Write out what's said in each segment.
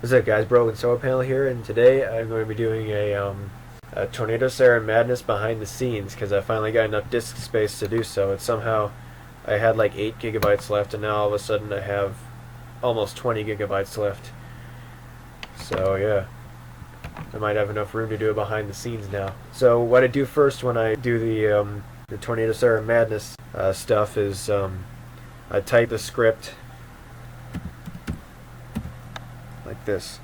What's up, guys? Broken Solar Panel here, and today I'm going to be doing a Tornado Siren Madness behind the scenes because I finally got enough disk space to do so. And somehow I had like 8 gigabytes left, and now all of a sudden I have almost 20 gigabytes left. So yeah, I might have enough room to do it behind the scenes now. So what I do first when I do the Tornado Siren Madness stuff is I type the script like this.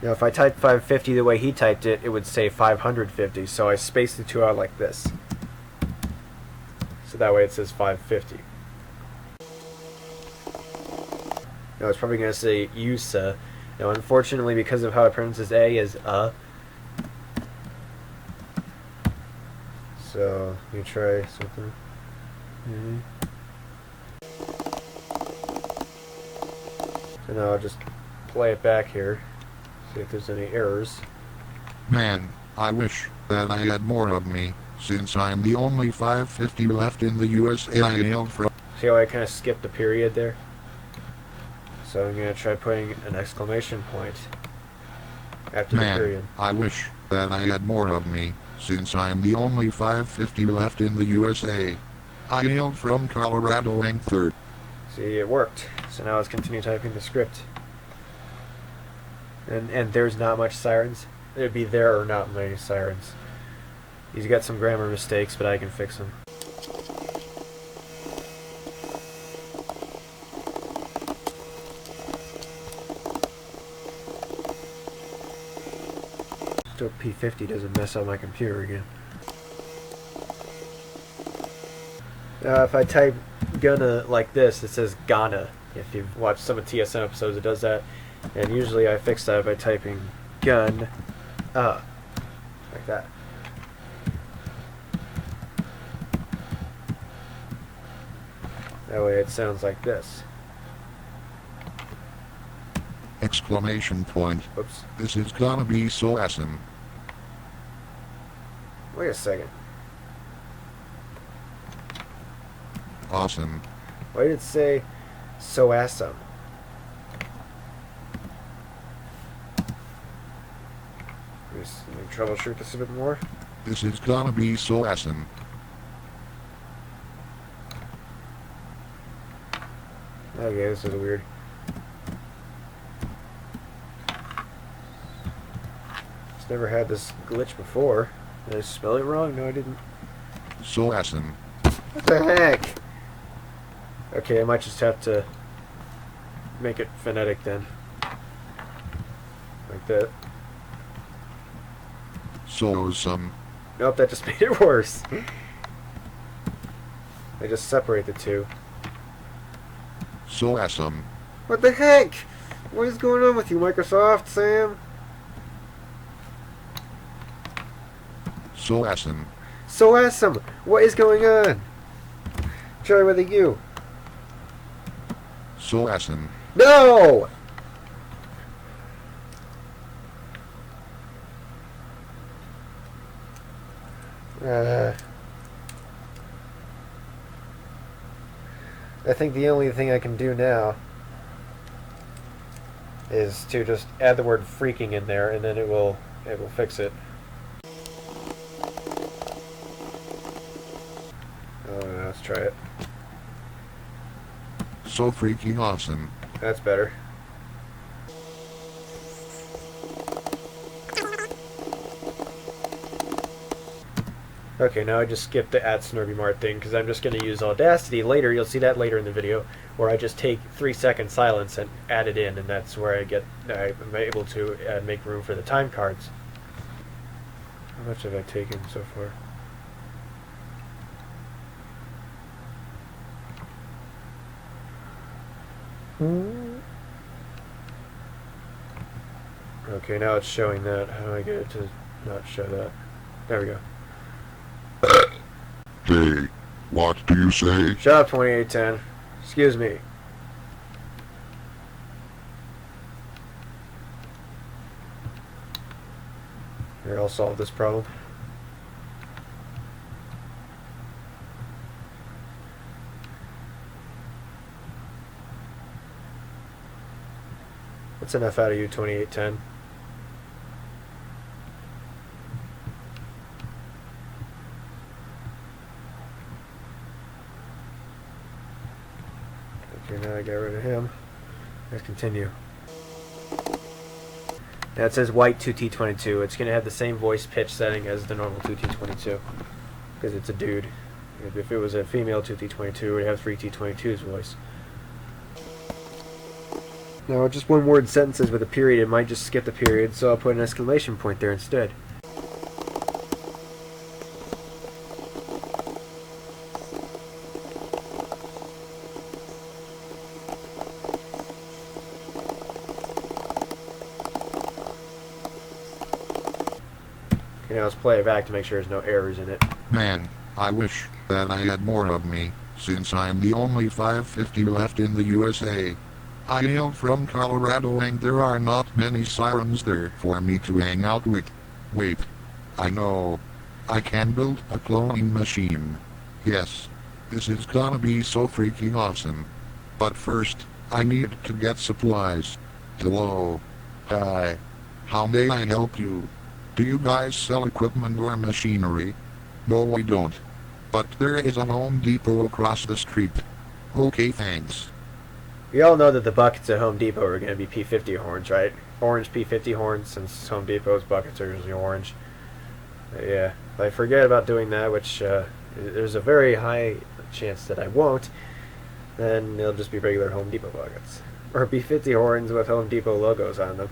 Now if I type 550 the way he typed it, it would say 550, so I spaced the two out like this. So that way it says 550. Now it's probably going to say USA. Now unfortunately, because of how it pronounces A as so let me try something. So now I'll just play it back here, see if there's any errors. Man, I wish that I had more of me, since I'm the only 550 left in the USA I hailed from. See how I kind of skipped the period there? So I'm going to try putting an exclamation point after the period. Man, I wish that I had more of me, since I'm the only 550 left in the USA. I hailed from Colorado, ranked 3rd. See, it worked. So now let's continue typing the script. And there's not much sirens. It'd be there or not many sirens. He's got some grammar mistakes, but I can fix them. So P50 doesn't mess up my computer again. If I type gonna like this, it says Ghana. If you've watched some of TSM episodes, it does that. And usually I fix that by typing gun like that. That way it sounds like this. Exclamation point. Oops. This is gonna be so awesome. Wait a second. Awesome. Why did it say so awesome? Let me troubleshoot this a bit more. This is gonna be so awesome. Okay, this is weird. Just never had this glitch before. Did I spell it wrong? No, I didn't. So awesome. What the heck? Okay, I might just have to make it phonetic then. Like that. So awesome. Nope, that just made it worse. I just separate the two. So awesome. What the heck? What is going on with you, Microsoft, Sam? So awesome. So awesome! What is going on? Try with a U. So awesome. No! I think the only thing I can do now is to just add the word freaking in there, and then it will fix it. Oh, no, let's try it. So freaking awesome. That's better. Okay, now I just skipped the @SnorbyMart thing because I'm just going to use Audacity later. You'll see that later in the video, where I just take 3-second silence and add it in, and that's where I'm able to make room for the time cards. How much have I taken so far? Okay, now it's showing that. How do I get it to not show that? There we go. Hey, what do you say? Shut up, 2810. Excuse me. Here, I'll solve this problem. That's enough out of you, 2810. Okay, now I got rid of him. Let's continue. Now it says white 2T22. It's going to have the same voice pitch setting as the normal 2T22 because it's a dude. If it was a female 2T22, it would have 3T22's voice. Now, just one word sentences with a period, it might just skip the period, so I'll put an exclamation point there instead. Okay, now let's play it back to make sure there's no errors in it. Man, I wish that I had more of me, since I'm the only 550 left in the USA. I hail from Colorado and there are not many sirens there for me to hang out with. Wait. I know. I can build a cloning machine. Yes. This is gonna be so freaking awesome. But first, I need to get supplies. Hello. Hi. How may I help you? Do you guys sell equipment or machinery? No, we don't. But there is a Home Depot across the street. Okay, thanks. We all know that the buckets at Home Depot are going to be P50 horns, right? Orange P50 horns, since Home Depot's buckets are usually orange. Yeah, if I forget about doing that, which there's a very high chance that I won't, then they'll just be regular Home Depot buckets. Or P50 horns with Home Depot logos on them.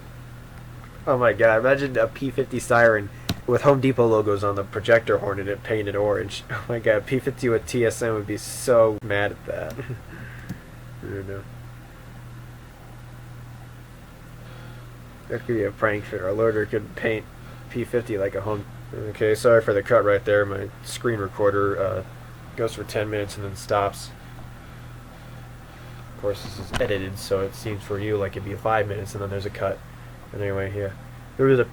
Oh my god, imagine a P50 siren with Home Depot logos on the projector horn and it painted orange. Oh my god, P50 with TSM would be so mad at that. I don't know. That could be a prank, or a loader could paint P50 like a home. Okay, sorry for the cut right there. My screen recorder goes for 10 minutes and then stops. Of course, this is edited, so it seems for you like it'd be 5 minutes and then there's a cut. But anyway, yeah.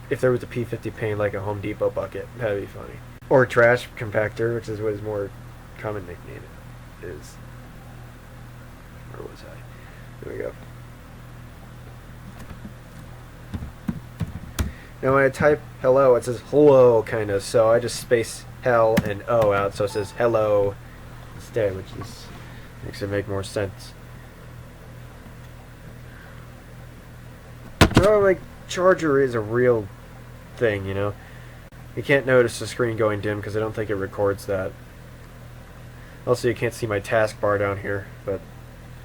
If there was a P50 paint like a Home Depot bucket, that'd be funny. Or trash compactor, which is what his more common nickname is. Where was I? There we go. Now when I type hello, it says hello kind of, so I just space hell and O out, so it says hello instead, which is makes it make more sense. Oh, my charger is a real thing, you know. You can't notice the screen going dim because I don't think it records that. Also, you can't see my taskbar down here, but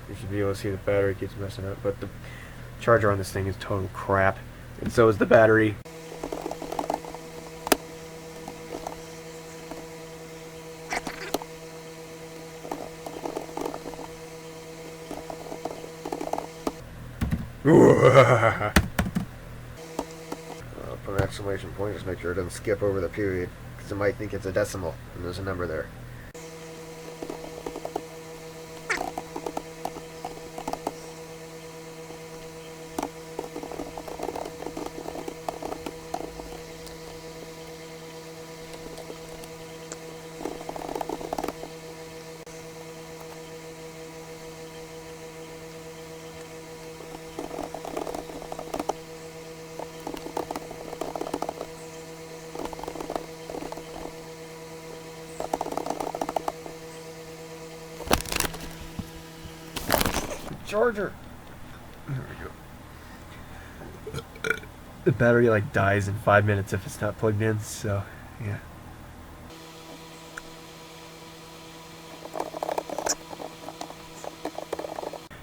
you should be able to see the battery keeps messing up. But the charger on this thing is total crap, and so is the battery. I'll put an exclamation point, just make sure it doesn't skip over the period, because it might think it's a decimal, and there's a number there. Charger. There we go. The battery like dies in 5 minutes if it's not plugged in, so yeah.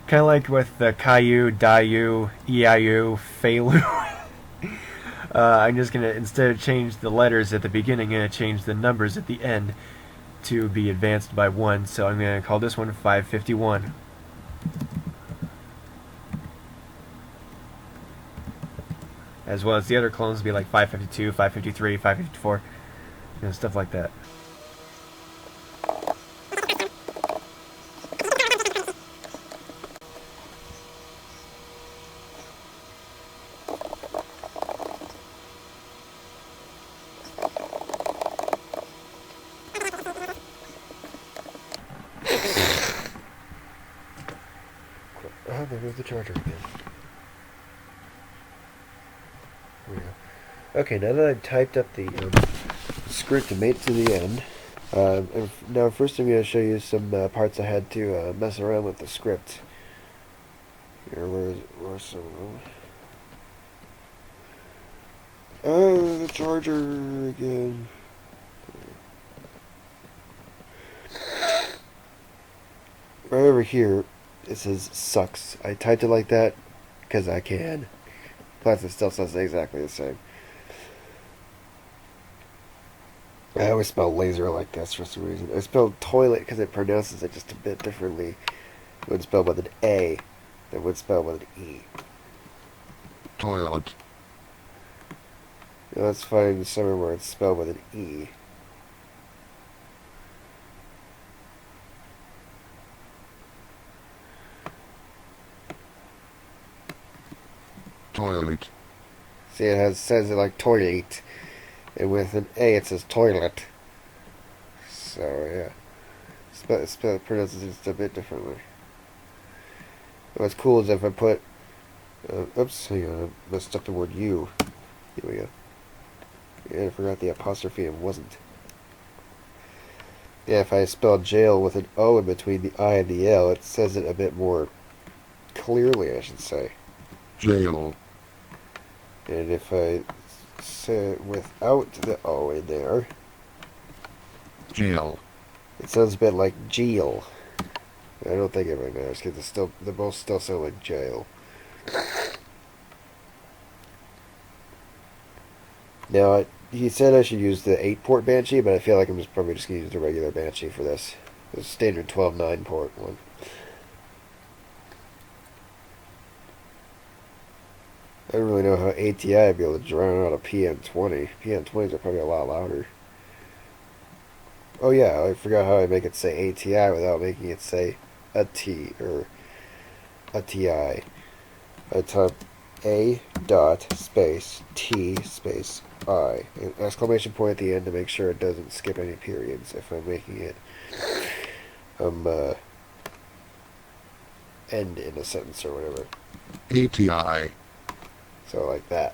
Kind of like with the Caillou, Dayu, Eiu, Feilu. I'm just gonna, instead of change the letters at the beginning, I'm gonna change the numbers at the end to be advanced by 1. So I'm gonna call this one 551. As well as the other clones will be like 552, 553, 554, you know, stuff like that. Oh, there goes the charger again. There we go. Okay, now that I've typed up the script and made it to the end, now first I'm going to show you some parts I had to mess around with the script. Here, where's some of them? Oh, the charger again. Right over here, it says sucks. I typed it like that because I can. Plus, it still says exactly the same. I always spell laser like this for some reason. I spell toilet because it pronounces it just a bit differently when spelled with an A than when spelled with an E. Toilet. Now let's find somewhere where it's spelled with an E. Toilet. See, says it like toilet, and with an A it says toilet. So yeah, it pronounces it just a bit differently. What's cool is if I put, oops, hang on, I messed up the word U. Here we go. Yeah, I forgot the apostrophe. It wasn't. Yeah, if I spell jail with an O in between the I and the L, it says it a bit more clearly, I should say. Jail. And if I say it without the O in there, Jail. it sounds a bit like jail. I don't think it really matters because they both still sound like jail. Now, he said I should use the 8-port Banshee, but I feel like I'm probably just going to use the regular Banshee for this. The standard 12.9 port one. I don't really know how ATI would be able to drown out a PM20. PM20s are probably a lot louder. Oh yeah, I forgot how I make it say ATI without making it say a T or a TI. I type A dot space T space I. An exclamation point at the end to make sure it doesn't skip any periods if I'm making it end in a sentence or whatever. ATI. So like that.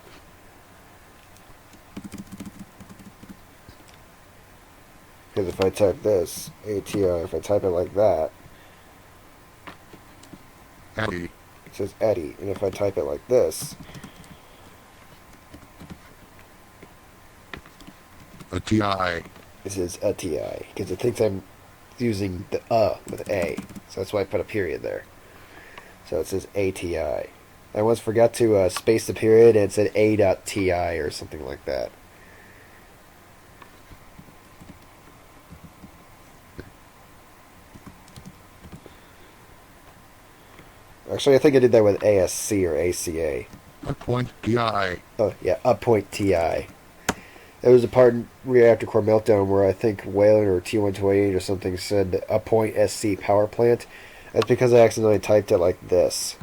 Because if I type this, ATI, if I type it like that, Eddie. it says Eddie. And if I type it like this, A TI. it says a TI. Because it thinks I'm using the with A. So that's why I put a period there. So it says ATI. I once forgot to space the period and it said A.TI or something like that. Actually, I think I did that with ASC or ACA. A point TI. Oh, yeah, a point TI. There was a part in Reactor Core Meltdown where I think Whaler or T128 or something said a point SC power plant. That's because I accidentally typed it like this.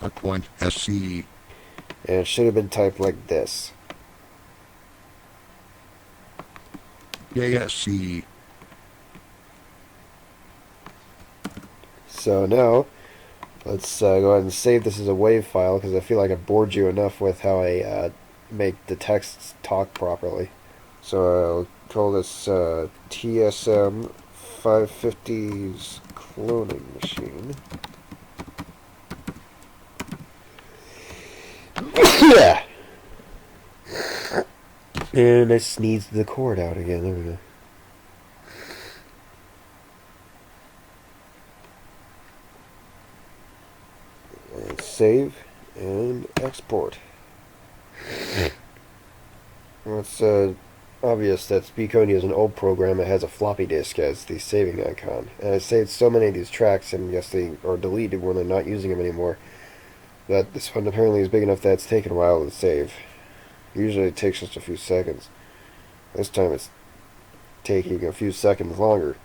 A point SC. And it should have been typed like this. ASC. So now, let's go ahead and save this as a WAV file because I feel like I've bored you enough with how I make the texts talk properly. So I'll call this TSM 550's cloning machine. Yeah. And I sneezed the cord out again. There we go. And save and export. Well, it's obvious that Speakonia is an old program that has a floppy disk as the saving icon. And I saved so many of these tracks, and yes, they are deleted when I'm not using them anymore. That this one apparently is big enough that it's taken a while to save. Usually it takes just a few seconds. This time it's taking a few seconds longer.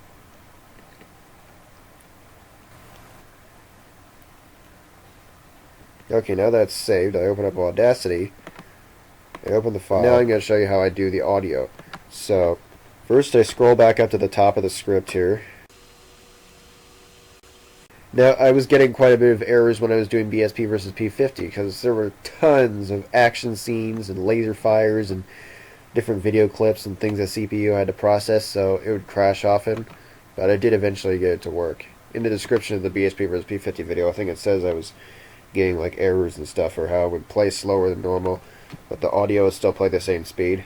Okay, now that's saved, I open up Audacity. I open the file. Now I'm going to show you how I do the audio. So, first I scroll back up to the top of the script here. Now, I was getting quite a bit of errors when I was doing BSP versus P50 because there were tons of action scenes and laser fires and different video clips and things that CPU had to process, so it would crash often. But I did eventually get it to work. In the description of the BSP versus P50 video, I think it says I was getting like errors and stuff, or how it would play slower than normal, but the audio would still play the same speed.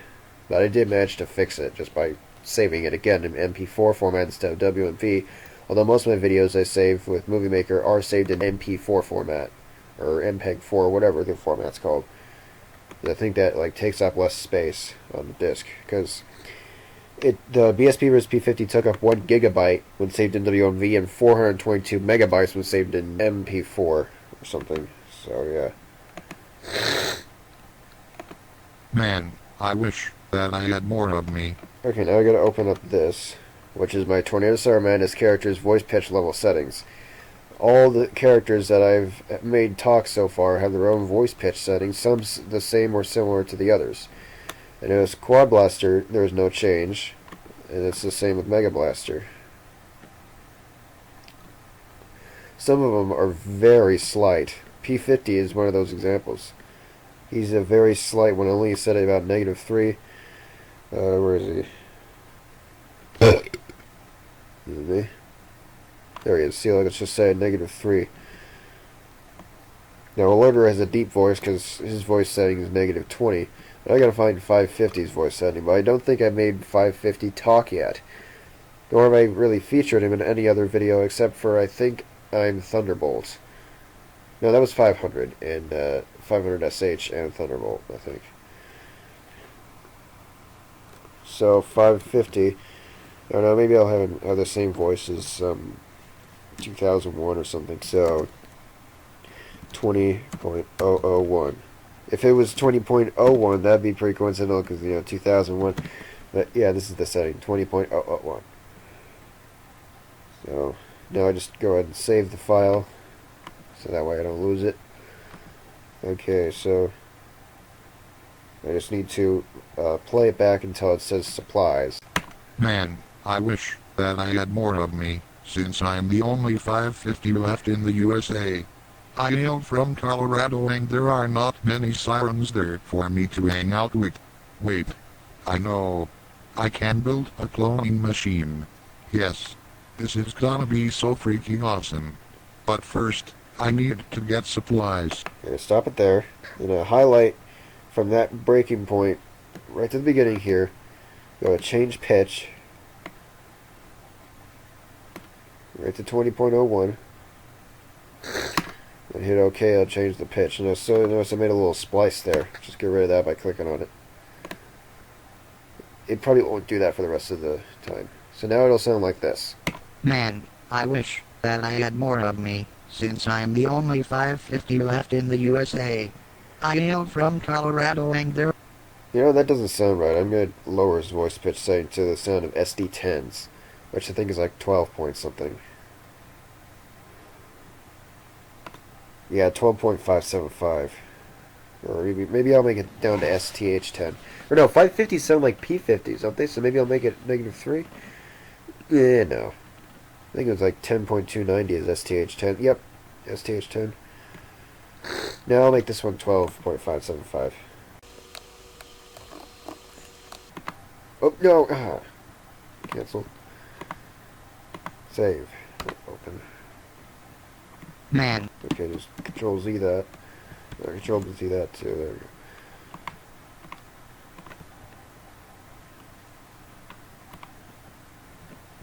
But I did manage to fix it just by saving it again in MP4 format instead of WMV. Although most of my videos I save with Movie Maker are saved in MP4 format, or MPEG-4, whatever the format's called. I think that like takes up less space on the disc, because the BSP versus P50 took up 1 gigabyte when saved in WMV, and 422 megabytes when saved in MP4 or something. So yeah. Man, I wish that I had more of me. Okay, now I gotta open up this, which is my Tornado Siren Madness character's voice pitch level settings. All the characters that I've made talk so far have their own voice pitch settings, some the same or similar to the others. And as Quad Blaster, there's no change, and it's the same with Mega Blaster. Some of them are very slight. P50 is one of those examples. He's a very slight one, only set at about -3. Where is he? Me. There he is. See, like, let's just say -3. Now, Alerter has a deep voice because his voice setting is -20. And I gotta find 550's voice setting, but I don't think I made 550 talk yet. Nor have I really featured him in any other video except for, I think, I'm Thunderbolt. No, that was 500, and 500 SH and Thunderbolt, I think. So, 550. I don't know, maybe I'll have the same voice as 2001 or something. So, 20.001. If it was 20.01, that'd be pretty coincidental because, 2001. But yeah, this is the setting, 20.001. So, now I just go ahead and save the file so that way I don't lose it. Okay, so I just need to play it back until it says supplies. Man, I wish that I had more of me, since I'm the only 550 left in the USA. I hail from Colorado and there are not many sirens there for me to hang out with. Wait, I know. I can build a cloning machine. Yes, this is gonna be so freaking awesome. But first, I need to get supplies. I'm going to stop it there. I'm going to highlight from that breaking point right to the beginning here. Go to change pitch. Right to 20.01. And hit OK, I'll change the pitch. And so notice I made a little splice there. Just get rid of that by clicking on it. It probably won't do that for the rest of the time. So now it'll sound like this. Man, I wish that I had more of me, since I'm the only 550 left in the USA. I hail from Colorado and there... That doesn't sound right. I'm going to lower his voice pitch setting to the sound of SD10s, which I think is like 12 point something. Yeah, 12.575. Or maybe I'll make it down to STH10. Or no, 550s sound like P50s, don't they? So maybe I'll make it -3? Yeah, no. I think it was like 10.290 is STH10. Yep, STH10. Now I'll make this one 12.575. Oh, no! Ah. Cancel. Save. Open. Man. Okay, just Control Z that. Control Z that too. There we go.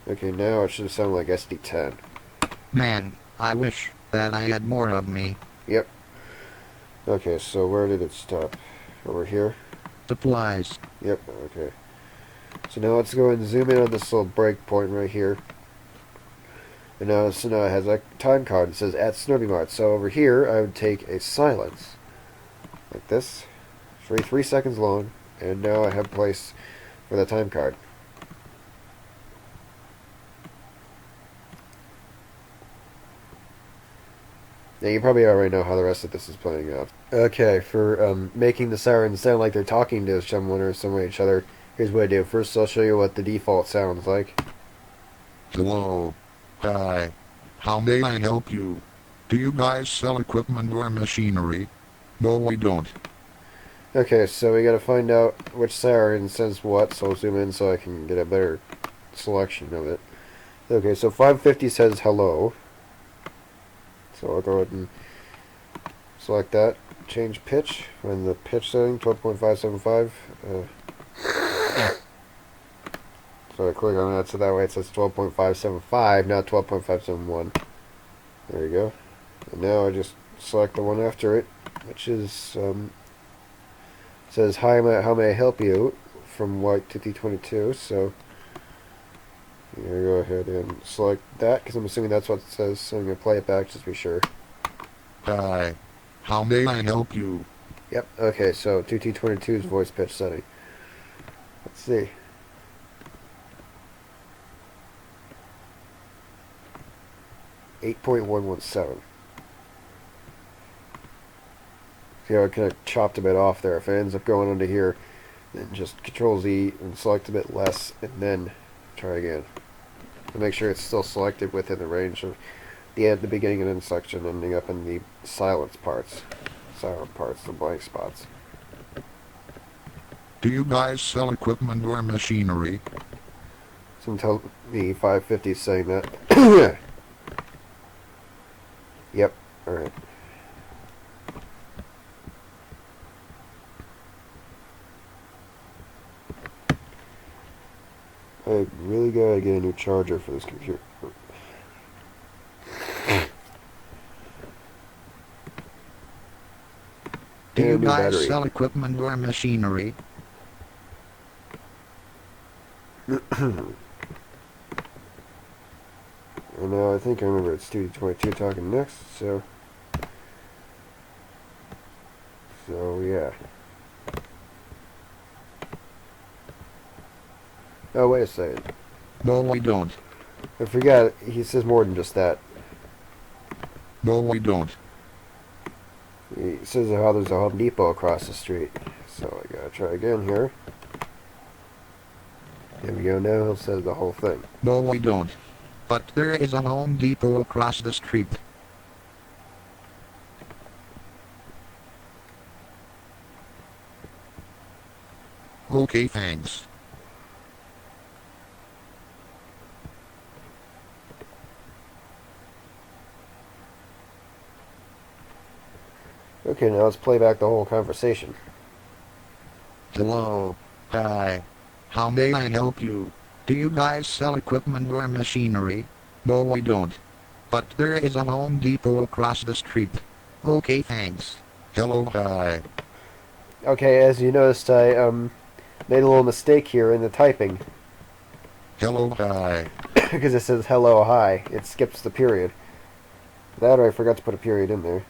Okay, now it should sound like SD10. Man, I wish that I had more of me. Yep. Okay, so where did it stop? Over here? Supplies. Yep, okay. So now let's go and zoom in on this little breakpoint right here. And now, so now it has a time card. It says at Snurby Mart. So over here, I would take a silence. Like this. 3 seconds long. And now I have place for the time card. Now you probably already know how the rest of this is playing out. Okay, for making the sirens sound like they're talking to someone or someone each other, here's what I do. First I'll show you what the default sounds like. Hello. Hi. How may I help you? Do you guys sell equipment or machinery? No, we don't. Okay, so we gotta find out which siren says what, so I'll zoom in so I can get a better selection of it. Okay, so 550 says hello. So I'll go ahead and select that. Change pitch. Find the pitch setting, 12.575. So I click on that, so that way it says 12.575, not 12.571. There you go. And now I just select the one after it, which is says hi, how may I help you from white to T22. So I'm gonna go ahead and select that because I'm assuming that's what it says. So I'm gonna play it back just to be sure. Hi. How may I help you? Yep. Okay. So 2T22's voice pitch setting. Let's see. .117. See how I kind of chopped a bit off there. If it ends up going under here, then just Control Z and select a bit less, and then try again. To make sure it's still selected within the range of the beginning and end section, ending up in the silent parts, the blank spots. Do you guys sell equipment or machinery? Some tell me 550 is saying that. Yep. All right. I really gotta get a new charger for this computer. Do And a you new guys battery. sell equipment or machinery? And now I think I remember it's Studio 22 talking next, so yeah. Oh, wait a second. No, we don't. I forgot, he says more than just that. No, we don't. He says how there's a Home Depot across the street. So I gotta try again here. There we go, now he'll say the whole thing. No, we don't. But there is a Home Depot across the street. Okay, thanks. Okay, now let's play back the whole conversation. Hello. Hi. How may I help you? Do you guys sell equipment or machinery? No, we don't. But there is a Home Depot across the street. Okay, thanks. Hello, hi. Okay, as you noticed, I made a little mistake here in the typing. Hello, hi. Because it says hello, hi. It skips the period. That or I forgot to put a period in there.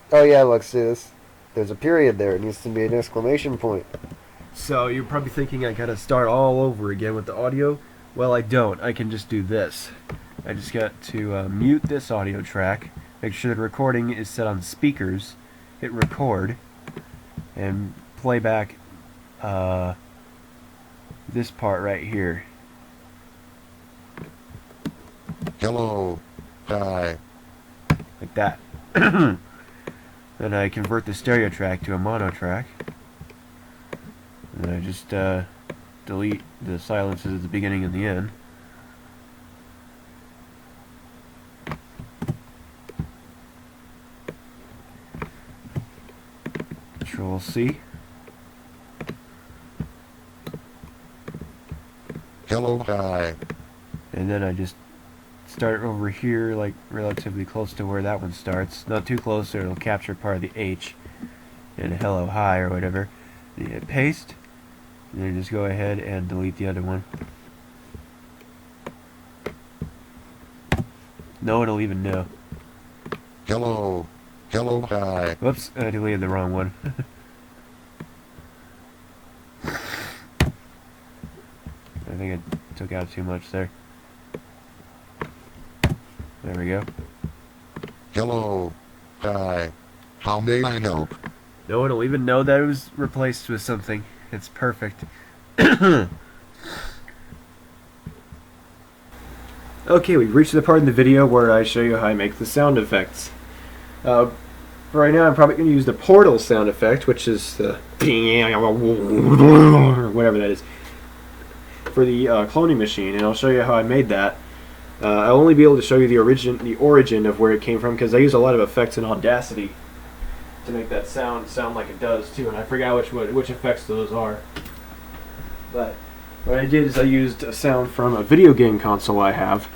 Oh yeah, look, see this? There's a period there. It needs to be an exclamation point. So you're probably thinking I gotta start all over again with the audio. Well, I don't. I can just do this. I just got to mute this audio track, make sure the recording is set on speakers, hit record, and play back this part right here. Hello, hi. Like that. Then I convert the stereo track to a mono track. And I just delete the silences at the beginning and the end. Control C. Hello, hi. And then I just start over here, like relatively close to where that one starts. Not too close, or it'll capture part of the H and hello, hi, or whatever. Then you hit paste, and then just go ahead and delete the other one. No one will even know. Hello, hello, hi. Whoops, I deleted the wrong one. I think I took out too much there. There we go. Hello, hi. How may I help? No one will even know that it was replaced with something. It's perfect. Okay, we've reached the part in the video where I show you how I make the sound effects. For right now, I'm probably going to use the portal sound effect, which is the or whatever that is, for the cloning machine, and I'll show you how I made that. I'll only be able to show you the origin of where it came from, because I use a lot of effects in Audacity to make that sound like it does too, and I forgot which effects those are. But what I did is I used a sound from a video game console I have,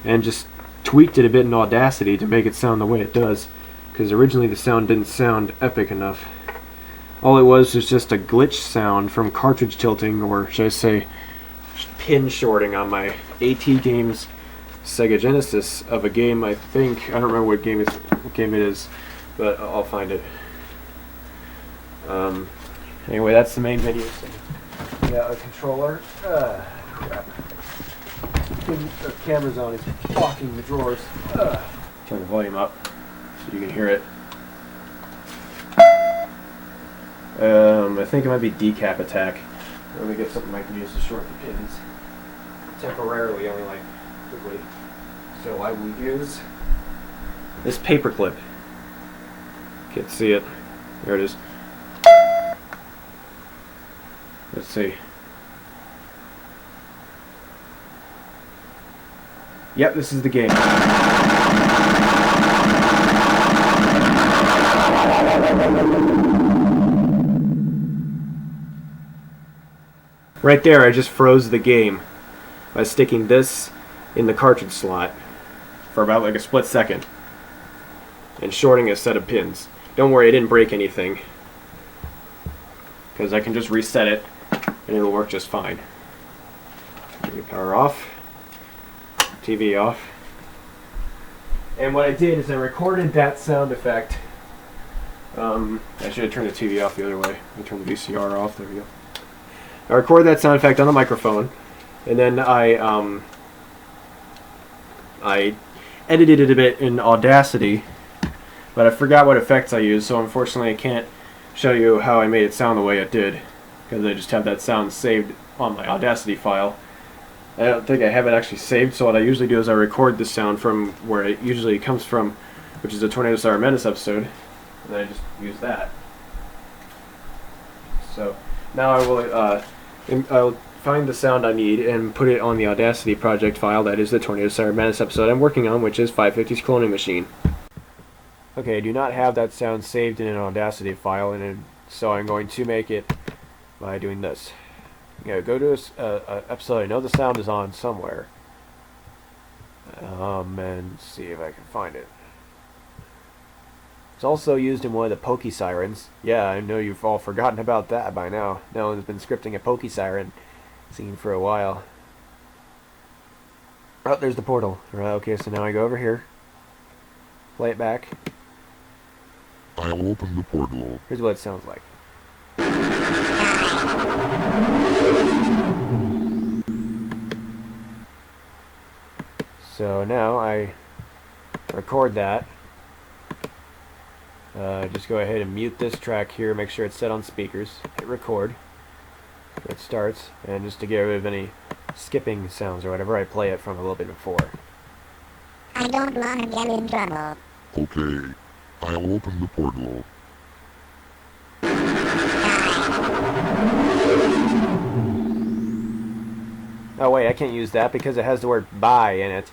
and just tweaked it a bit in Audacity to make it sound the way it does, because originally the sound didn't sound epic enough. All it was just a glitch sound from cartridge tilting, or should I say pin shorting, on my AT Games Sega Genesis of a game. I don't remember what game it is, but I'll find it. Anyway, that's the main video. So, yeah, a controller. Crap. The camera's on. It's blocking the drawers. Turn the volume up so you can hear it. I think it might be decap attack. Let me get something I can use to short the pins temporarily, only like quickly. So I will use this paper clip. Can't see it. There it is. Let's see. Yep, this is the game. Right there, I just froze the game by sticking this in the cartridge slot for about like a split second and shorting a set of pins. Don't worry, I didn't break anything, because I can just reset it and it'll work just fine. Power off, TV off. And what I did is I recorded that sound effect. I should have turned the TV off the other way. I turned the VCR off. There we go. I recorded that sound effect on the microphone, and then I edited it a bit in Audacity, but I forgot what effects I used, so unfortunately I can't show you how I made it sound the way it did, because I just have that sound saved on my Audacity file. I don't think I have it actually saved, so what I usually do is I record the sound from where it usually comes from, which is a Tornado Siren Menace episode, and I just use that. So now I'll find the sound I need and put it on the Audacity project file that is the Tornado Siren Menace episode I'm working on, which is 550's cloning machine. Okay, I do not have that sound saved in an Audacity file, and so I'm going to make it by doing this. Go to a episode I know the sound is on somewhere, and see if I can find it. It's also used in one of the Pokey Sirens. Yeah, I know you've all forgotten about that by now. No one's been scripting a Pokey Siren scene for a while. Oh, there's the portal. Right, okay, so now I go over here, play it back. I'll open the portal. Here's what it sounds like. So now I record that. Just go ahead and mute this track here, make sure it's set on speakers, hit record, it starts, and just to get rid of any skipping sounds or whatever, I play it from a little bit before. I don't want to get in trouble. Okay, I'll open the portal. Oh wait, I can't use that because it has the word bye in it.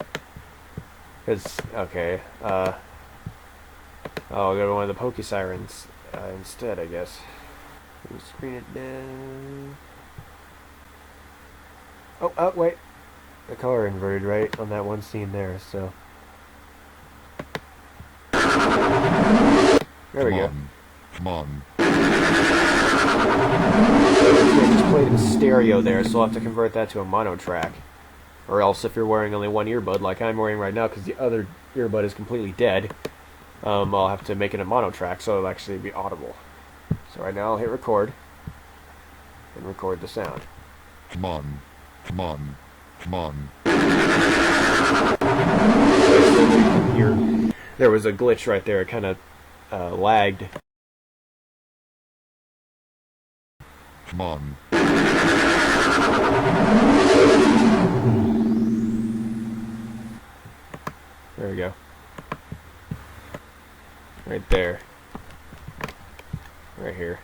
Okay, I'll go to one of the Pokey Sirens instead, I guess. Screen it down. Oh, wait. The color inverted right on that one scene there, so. There we go. Come on. I just played in stereo there, so I'll have to convert that to a mono track. Or else, if you're wearing only one earbud, like I'm wearing right now, because the other earbud is completely dead, I'll have to make it a mono track, so it'll actually be audible. So right now I'll hit record, and record the sound. Come on. Come on. Come on. There was a glitch right there, it kind of lagged. Come on. right there. Right here.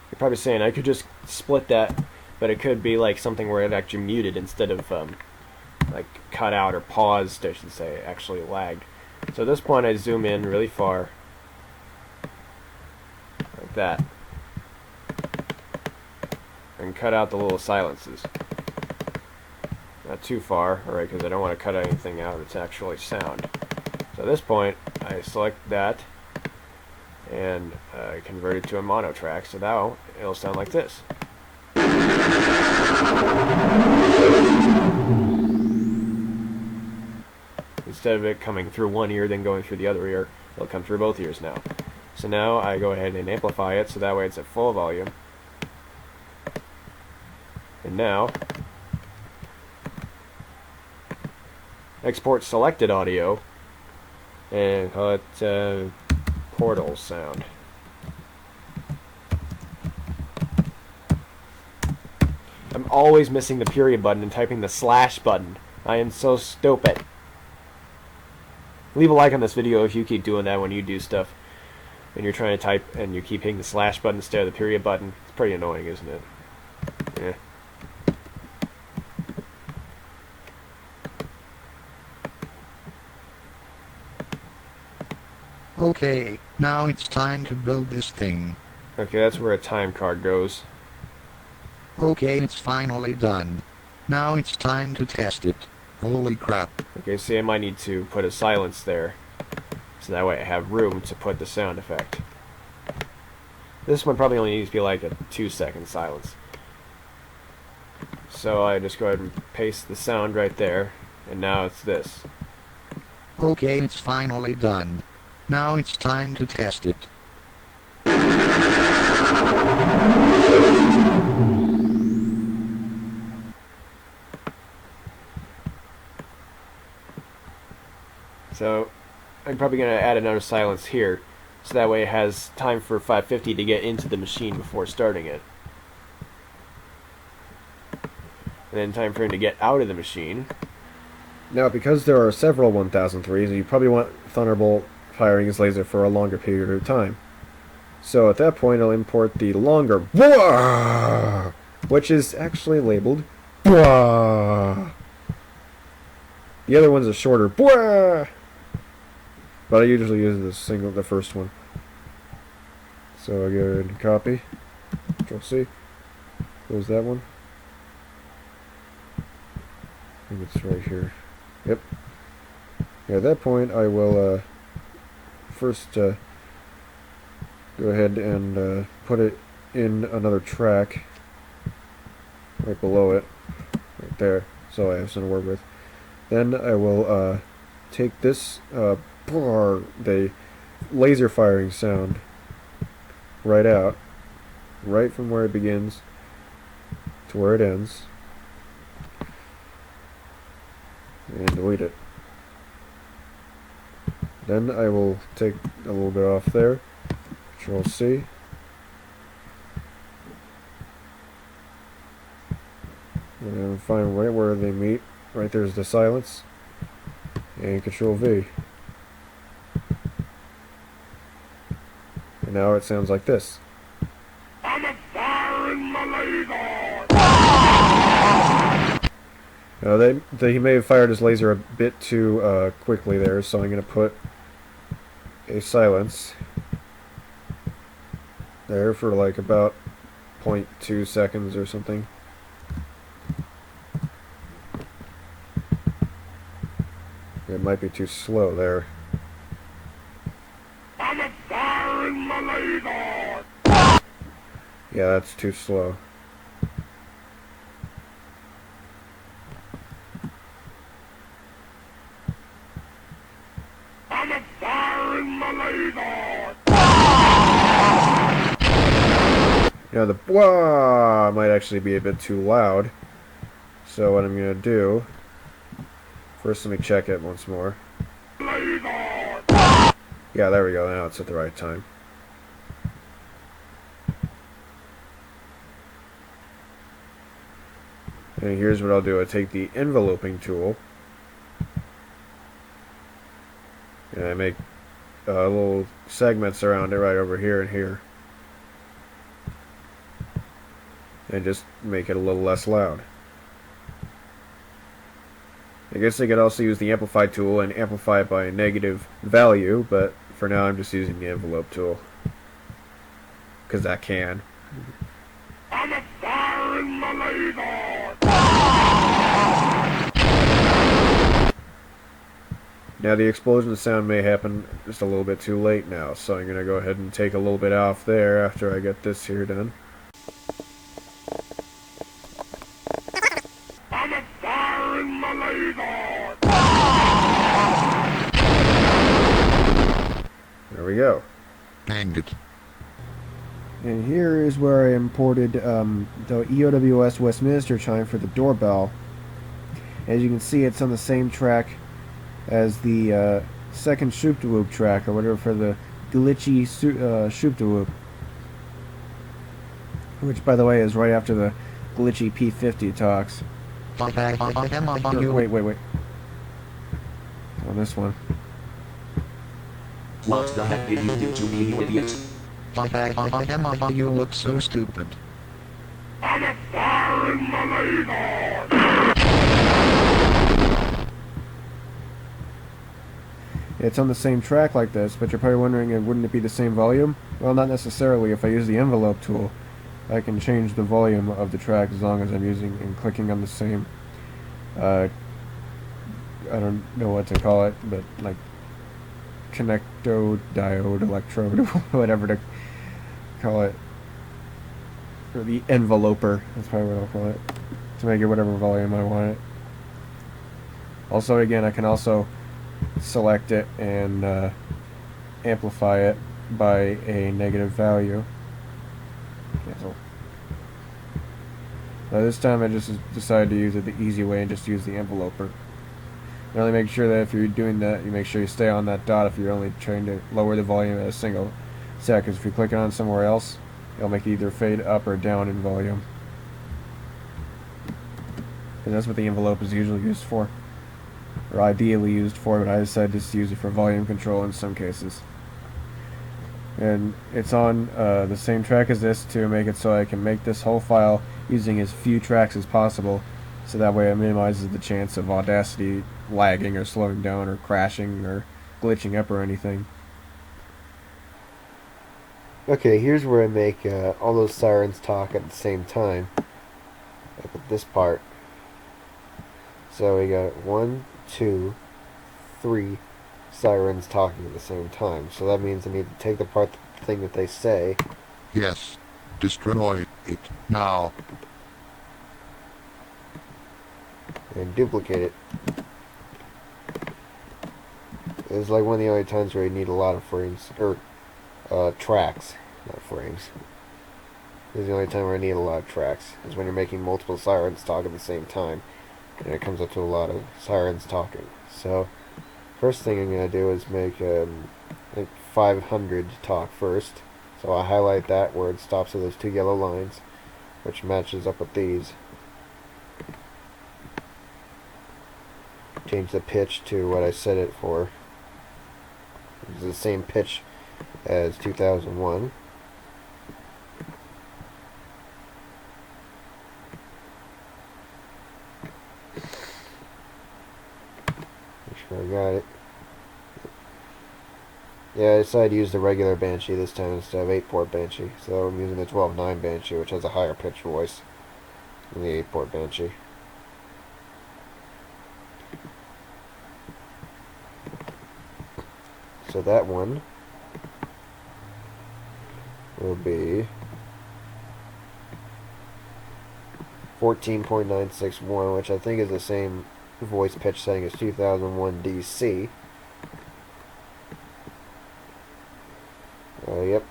You're probably saying I could just split that, but it could be like something where it actually muted instead of like cut out or paused, I should say, actually lagged. So at this point I zoom in really far, like that, and cut out the little silences. Not too far, alright, because I don't want to cut anything out that's actually sound. So at this point I select that and convert it to a mono track, so now it'll sound like this. Instead of it coming through one ear then going through the other ear, it'll come through both ears now. So now I go ahead and amplify it so that way it's at full volume. And now export selected audio and call it portal sound. I'm always missing the period button and typing the slash button. I am so stupid. Leave a like on this video if you keep doing that when you do stuff and you're trying to type and you keep hitting the slash button instead of the period button. It's pretty annoying, isn't it? Yeah. Okay, now it's time to build this thing. Okay, that's where a time card goes. Okay, it's finally done. Now it's time to test it. Holy crap. Okay, see, I might need to put a silence there, so that way I have room to put the sound effect. This one probably only needs to be like a 2-second silence. So I just go ahead and paste the sound right there, and now it's this. Okay, it's finally done. Now it's time to test it. So I'm probably going to add another silence here, so that way it has time for 550 to get into the machine before starting it. And then time for him to get out of the machine. Now, because there are several 1003s, you probably want Thunderbolt firing his laser for a longer period of time. So at that point, I'll import the longer BWAH, which is actually labeled BWAH. The other one's a shorter BWAH, but I usually use the first one. So I go ahead and copy, Control C, close that one. I think it's right here. Yep. Yeah, at that point, I will first go ahead and put it in another track right below it, right there, so I have something to work with. Then I will take this the laser firing sound right out, right from where it begins to where it ends, and delete it. Then I will take a little bit off there, Control C, and find right where they meet. Right there's the silence, and Control V. And now it sounds like this. I'm firing my laser! Now he may have fired his laser a bit too quickly there, so I'm going to put a silence there for like about 0.2 seconds or something. It might be too slow there. I'm firing my laser! Yeah, that's too slow. I'm firing my laser! Yeah, the BWAH might actually be a bit too loud. So what I'm going to do, first let me check it once more. Laser! Yeah, there we go. Now it's at the right time. And here's what I'll do. I take the enveloping tool, and I make little segments around it right over here and here. And just make it a little less loud. I guess I could also use the amplify tool and amplify it by a negative value, but for now I'm just using the envelope tool. Because I can. I'm a fire in my laser! Now the explosion sound may happen just a little bit too late now, so I'm going to go ahead and take a little bit off there after I get this here done. I'm a fire in my laser! There we go. Dang it. And here is where I imported the EOWS Westminster chime for the doorbell. As you can see, it's on the same track as the second shoop-de-whoop track, or whatever, for the glitchy shoop-de-whoop. Which, by the way, is right after the glitchy P50 talks. Wait. On this one. What the heck did you do to me, you idiot? You look so stupid. I'm a fire in my laser! It's on the same track like this, but you're probably wondering, wouldn't it be the same volume? Well, not necessarily. If I use the envelope tool, I can change the volume of the track as long as I'm using and clicking on the same, I don't know what to call it, but like connectodiode, electrode, whatever to call it. Or the enveloper, that's probably what I'll call it, to make it whatever volume I want it. Also, again, I can also select it and amplify it by a negative value. Cancel. Now this time I just decided to use it the easy way and just use the enveloper. And only make sure that if you're doing that, you make sure you stay on that dot if you're only trying to lower the volume at a single set, because if you click on somewhere else, it'll make it either fade up or down in volume. And that's what the envelope is usually used for, or ideally used for, but I decided just to use it for volume control in some cases. And it's on the same track as this to make it so I can make this whole file using as few tracks as possible, so that way it minimizes the chance of Audacity lagging or slowing down or crashing or glitching up or anything. Okay, here's where I make all those sirens talk at the same time, like with this part. So we got 1, 2, 3 sirens talking at the same time. So that means I need to take the thing that they say. Yes. Destroy it now. And duplicate it. It's like one of the only times where you need a lot of frames, or tracks, not frames. This is the only time where I need a lot of tracks, is when you're making multiple sirens talk at the same time, and it comes up to a lot of sirens talking. So, first thing I'm going to do is make like 500 talk first. So I highlight that where it stops at those 2 yellow lines, which matches up with these. Change the pitch to what I set it for. It's the same pitch as 2001. Make sure I got it. Yeah, I decided to use the regular Banshee this time instead of 8-port Banshee. So I'm using the 12.9 Banshee, which has a higher pitch voice than the 8-port Banshee. So that one will be 14.961, which I think is the same voice pitch setting as 2001 DC. Yep.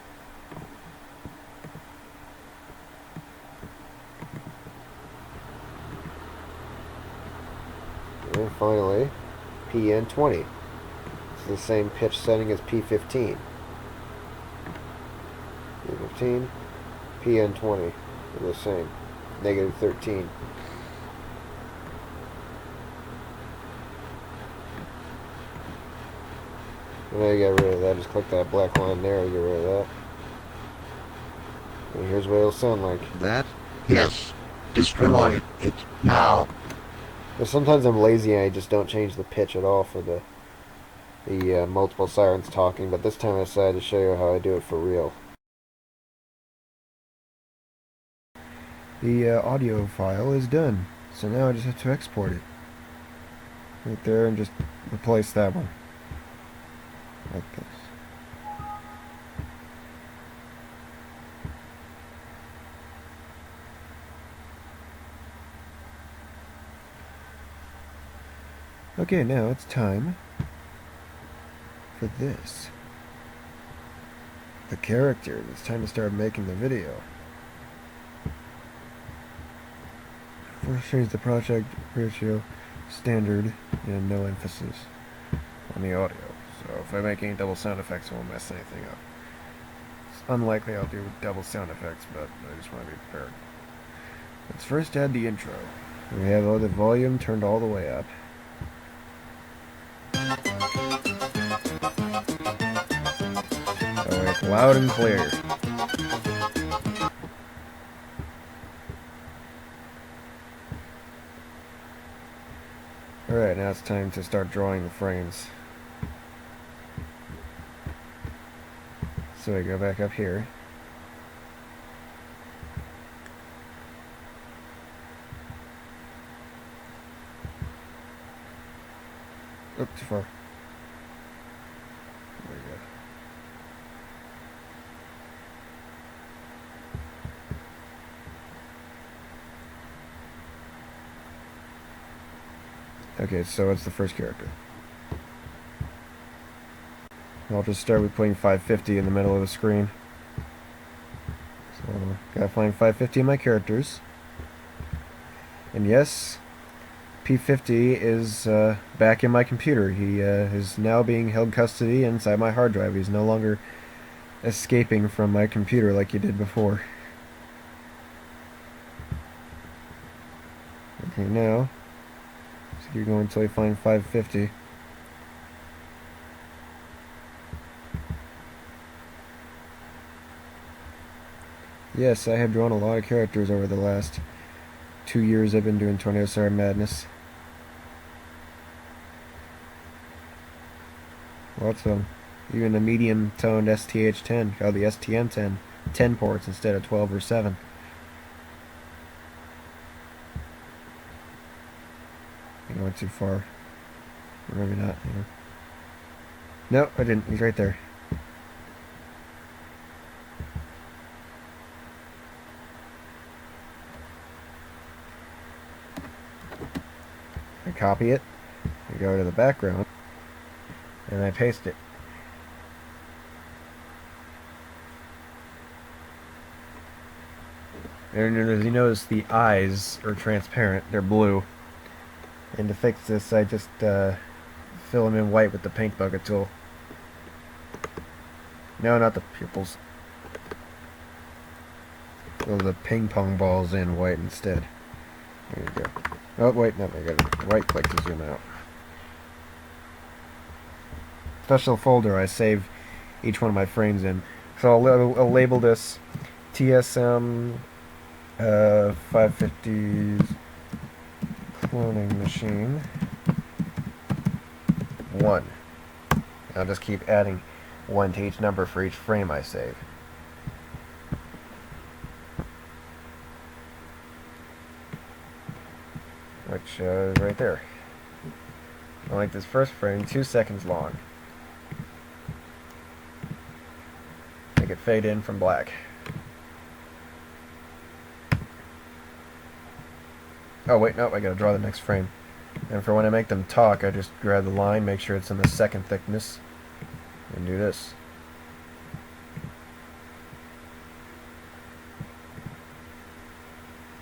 And finally, PN20. It's the same pitch setting as P15. P15, PN20. They're the same. Negative 13. And then you get rid of that. Just click that black line there to get rid of that. And here's what it'll sound like. That? Yes. Destroy it now. But sometimes I'm lazy and I just don't change the pitch at all for the multiple sirens talking. But this time I decided to show you how I do it for real. The audio file is done. So now I just have to export it. Right there, and just replace that one. Like this. Okay, now it's time for this. The character. It's time to start making the video. First change the project ratio standard and no emphasis on the audio. So if I make any double sound effects, I won't mess anything up. It's unlikely I'll do double sound effects, but I just want to be prepared. Let's first add the intro. We have all the volume turned all the way up. So it's loud and clear. Alright, now it's time to start drawing the frames. So I go back up here. Oop, too far. There we go. Okay, so it's the first character. I'll just start with putting 550 in the middle of the screen. So, gotta find 550 in my characters. And yes, P50 is back in my computer. He is now being held custody inside my hard drive. He's no longer escaping from my computer like he did before. Okay, now, just keep going until you find 550. Yes, I have drawn a lot of characters over the last 2 years I've been doing Tornado Siren Madness. Lots of them. Even the medium-toned STH10, called the STM10. 10 ports instead of 12 or 7. I went too far. Or maybe not. Yeah. No, I didn't. He's right there. I copy it, I go to the background, and I paste it. And as you notice, the eyes are transparent, they're blue. And to fix this, I just fill them in white with the paint bucket tool. No, not the pupils. Fill the ping pong balls in white instead. There you go. Oh, wait, no, I gotta right click to zoom out. Special folder I save each one of my frames in. So I'll label this TSM 550's cloning machine 1. I'll just keep adding 1 to each number for each frame I save. Which is right there. I like this first frame, 2 seconds long. Make it fade in from black. Oh wait, no, I gotta draw the next frame. And for when I make them talk, I just grab the line, make sure it's in the second thickness, and do this.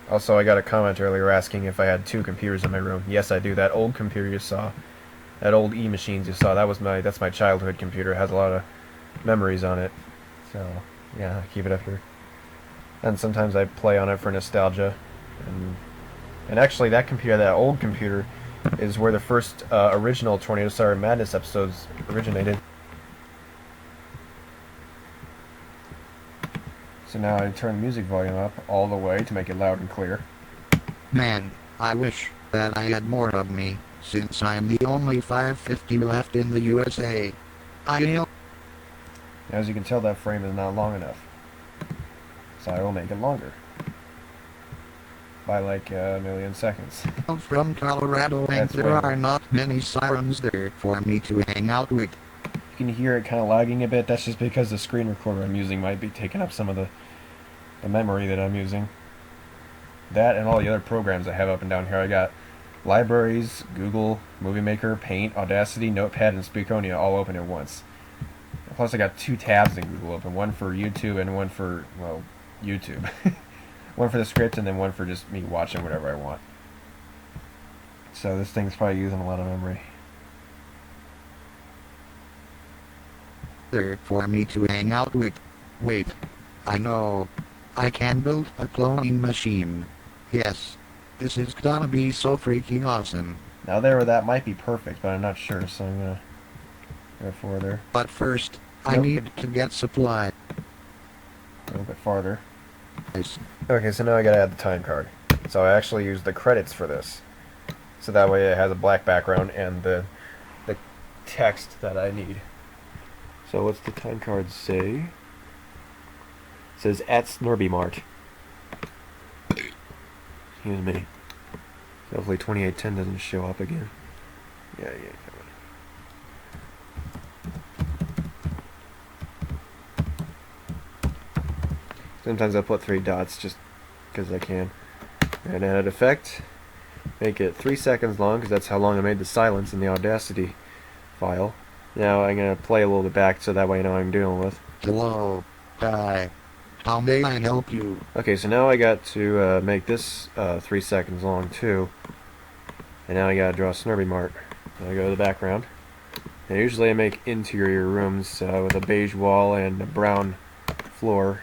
Also, I got a comment earlier asking if I had 2 computers in my room. Yes, I do. That old computer you saw, that old E-machines you saw, that's my childhood computer. It has a lot of memories on it. So, yeah, I keep it up here. And sometimes I play on it for nostalgia. And actually, that old computer, is where the first original Tornado Siren Madness episodes originated. So now I turn the music volume up all the way to make it loud and clear. Man, I wish that I had more of me, since I'm the only 550 left in the USA. I hail. As you can tell, that frame is not long enough. So I will make it longer. By like a million seconds. From Colorado, and That's there way are not many sirens there for me to hang out with. You can hear it kind of lagging a bit. That's just because the screen recorder I'm using might be taking up some of the memory that I'm using. That and all the other programs I have up and down here. I got libraries, Google, Movie Maker, Paint, Audacity, Notepad, and Speakonia all open at once. Plus I got 2 tabs in Google open, one for YouTube and one for, well, YouTube. One for the script and then one for just me watching whatever I want. So this thing's probably using a lot of memory. There for me to hang out with. Wait. I know. I can build a cloning machine. Yes. This is gonna be so freaking awesome. Now that might be perfect, but I'm not sure, so I'm gonna go further. But first, I Nope. need to get supply. A little bit farther. Nice. Okay, so now I gotta add the time card. So I actually use the credits for this. So that way it has a black background and the text that I need. So what's the time card say? It says at Snorbymart. Excuse me. Hopefully 2810 doesn't show up again. Yeah. Sometimes I put 3 dots just because I can. And add effect. Make it 3 seconds long because that's how long I made the silence in the Audacity file. Now I'm going to play a little bit back so that way I know what I'm dealing with. Hello. Hi. How may I help you? Okay, so now I got to make this 3 seconds long too. And now I got to draw Snorbymart. I go to the background. And usually I make interior rooms with a beige wall and a brown floor.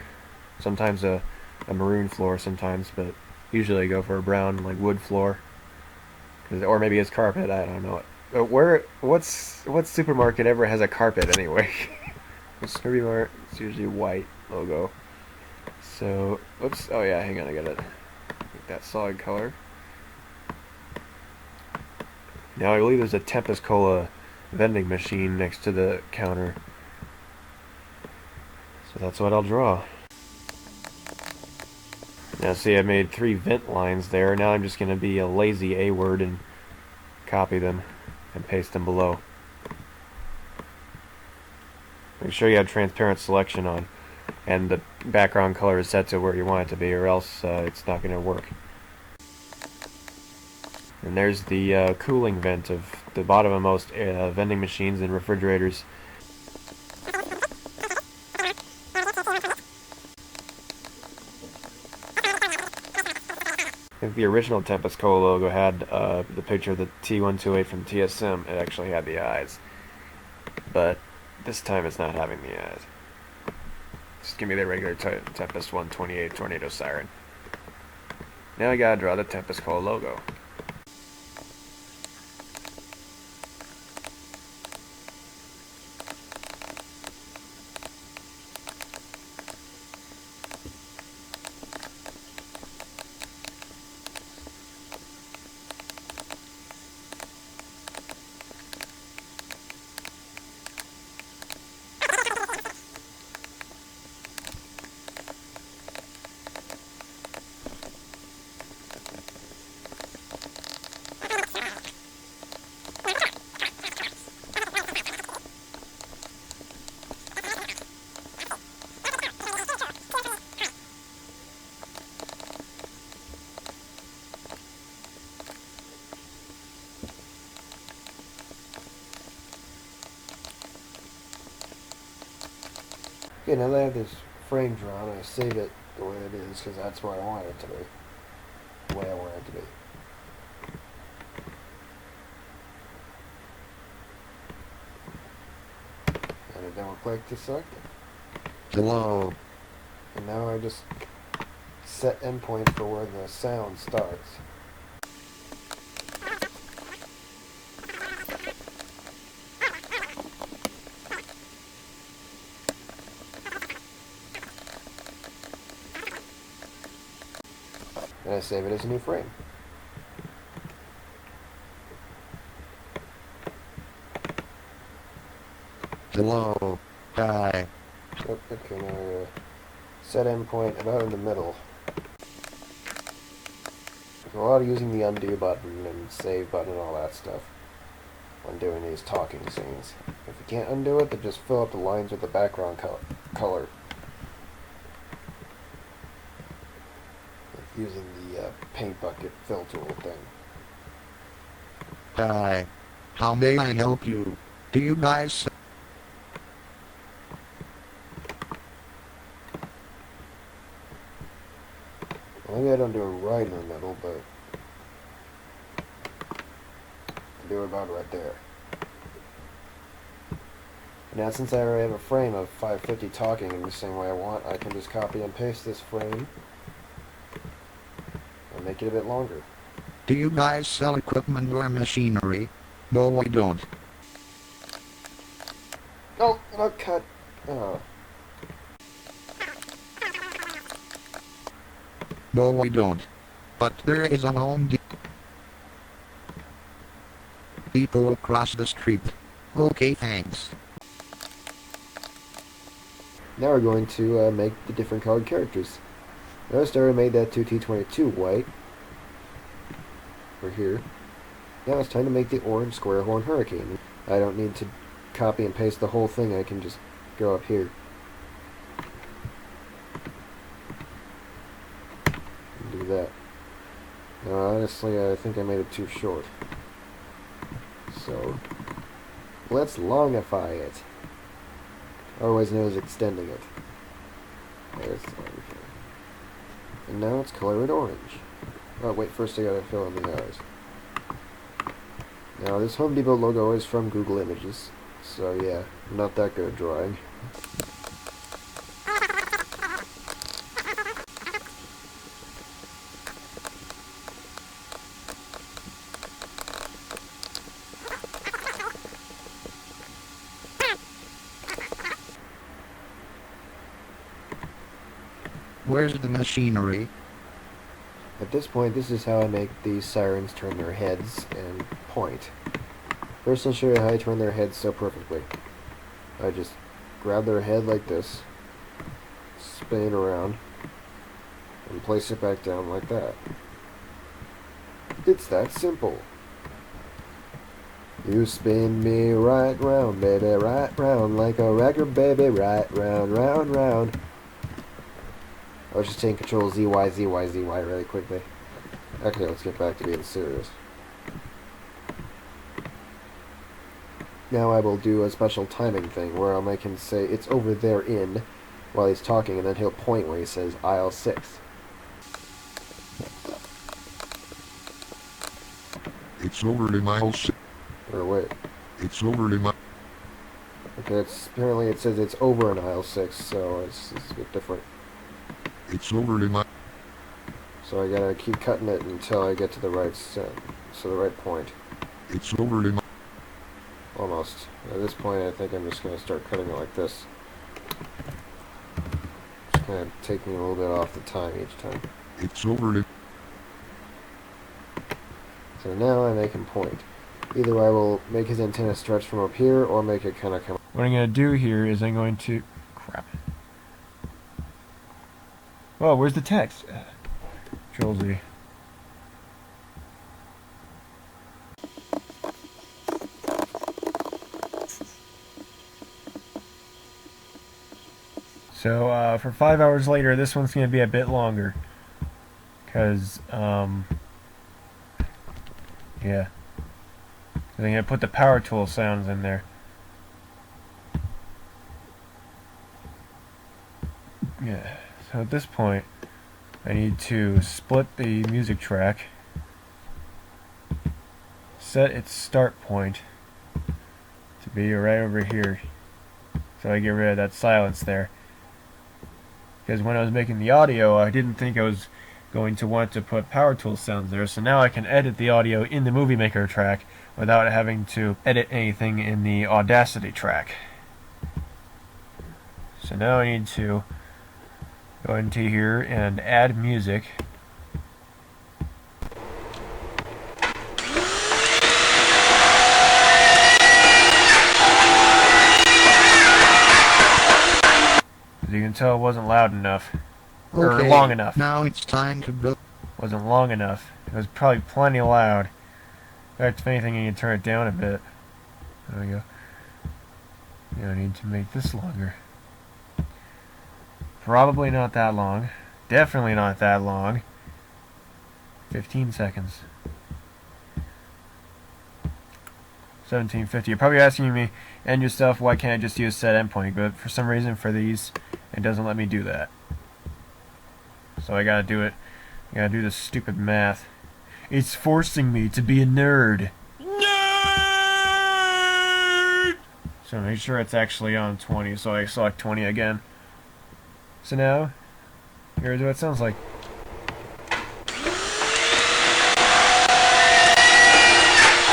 Sometimes a maroon floor sometimes, but usually I go for a brown, like, wood floor. Or maybe it's carpet, I don't know. What supermarket ever has a carpet anyway? Snorbymart, it's usually white logo. So, oops, oh yeah, hang on, I gotta make that solid color. Now I believe there's a Tempest Cola vending machine next to the counter. So that's what I'll draw. Now see, I made 3 vent lines there. Now I'm just going to be a lazy A-word and copy them and paste them below. Make sure you have transparent selection on and the background color is set to where you want it to be, or else it's not going to work. And there's the cooling vent of the bottom of most vending machines and refrigerators. I think the original Tempest Cola logo had the picture of the T128 from TSM. It actually had the eyes. But this time it's not having the eyes. Just give me the regular Tempest 128 Tornado Siren. Now I gotta draw the Tempest Cola logo. Okay, now that I have this frame drawn, I save it the way it is because that's where I want it to be. The way I want it to be. And I double click to select it. Hello. And now I just set endpoint for where the sound starts. and I save it as a new frame. Hello. Hi. Oh, okay, now set endpoint about in the middle. There's a lot of using the undo button and save button and all that stuff when doing these talking scenes. If you can't undo it, then just fill up the lines with the background color. Using the paint bucket fill tool thing. Hi. How may I help you? Do you guys... Maybe I don't do it right in the middle, but I do it about right there. Now, since I already have a frame of 550 talking in the same way I want, I can just copy and paste this frame and make it a bit longer. Do you guys sell equipment or machinery? No, we don't. Oh, no, cut. Oh. No, we don't. But there is a Home Depot across the street. Okay, thanks. Now we're going to make the different colored characters. Notice I already made that 2T22 white. Over here. Now it's time to make the orange square horn hurricane. I don't need to copy and paste the whole thing, I can just go up here. And do that. Now honestly, I think I made it too short. So, let's longify it. Otherwise known as extending it. There's the longify. And now it's color it orange. Oh wait, first I gotta fill in the eyes. Now this Home Depot logo is from Google Images, so yeah, I'm not that good at drawing. Where's the machinery? At this point, this is how I make these sirens turn their heads and point. First I'll show you how I turn their heads so perfectly. I just grab their head like this, spin it around, and place it back down like that. It's that simple. You spin me right round, baby, right round, like a record, baby, right round, round, round. I was just taking Control Z, Y, Z, Y, Z, Y really quickly. Okay, let's get back to being serious. Now I will do a special timing thing where I'll make him say, it's over there in, while he's talking, and then he'll point where he says, aisle 6. It's over in aisle 6. Or wait. It's over in aisle... Okay, apparently it says it's over in aisle 6, so it's a bit different. It's over in aisle... So I gotta keep cutting it until I get to the right the right point. It's over in... Almost. At this point, I think I'm just gonna start cutting it like this. Just kind of taking a little bit off the time each time. It's over in... So now I make him point. Either I will make his antenna stretch from up here, or make it kind of come... What I'm going to do here is I'm going to... Crap. Oh, where's the text? Control Z. So, for 5 hours later, this one's going to be a bit longer. Because, yeah. I'm going to put the power tool sounds in there. Yeah. So at this point, I need to split the music track, set its start point to be right over here, so I get rid of that silence there. Because when I was making the audio, I didn't think I was going to want to put power tool sounds there, so now I can edit the audio in the Movie Maker track without having to edit anything in the Audacity track. So now I need to go into here and add music. you can tell, it wasn't loud enough. Or Okay, long enough. now it's time to go. Wasn't long enough. It was probably plenty loud. In fact, if anything, you can turn it down a bit. There we go. Yeah, I need to make this longer. Probably not that long. Definitely not that long. 15 seconds. 1750. You're probably asking me and yourself, why can't I just use set endpoint? But for some reason, for these, it doesn't let me do that. So I gotta do it. I gotta do this stupid math. It's forcing me to be a nerd. Nerd! So make sure it's actually on 20. So I select 20 again. So now, here's what it sounds like.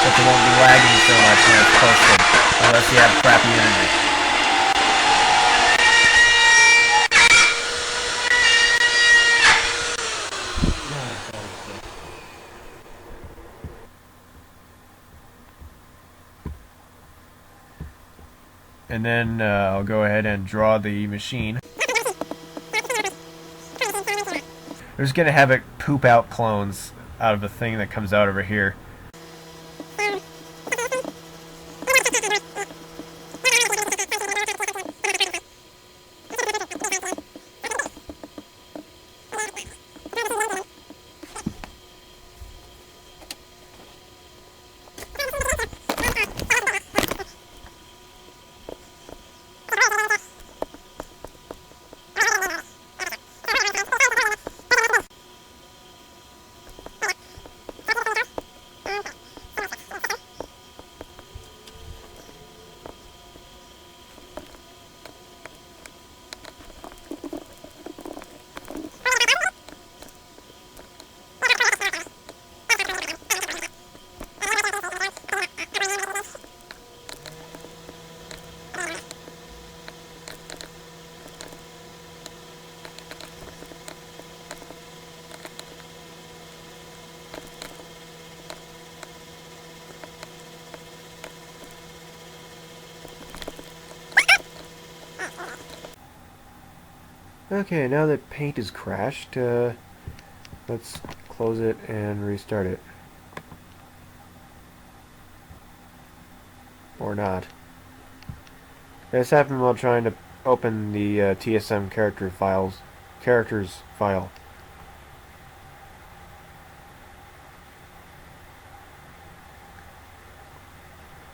But it won't be lagging so much when it's posted, unless you have crappy internet. And then I'll go ahead and draw the machine. We're just gonna have it poop out clones out of the thing that comes out over here. Okay, now that paint is crashed, let's close it and restart it. Or not. This happened while trying to open the TSM characters file.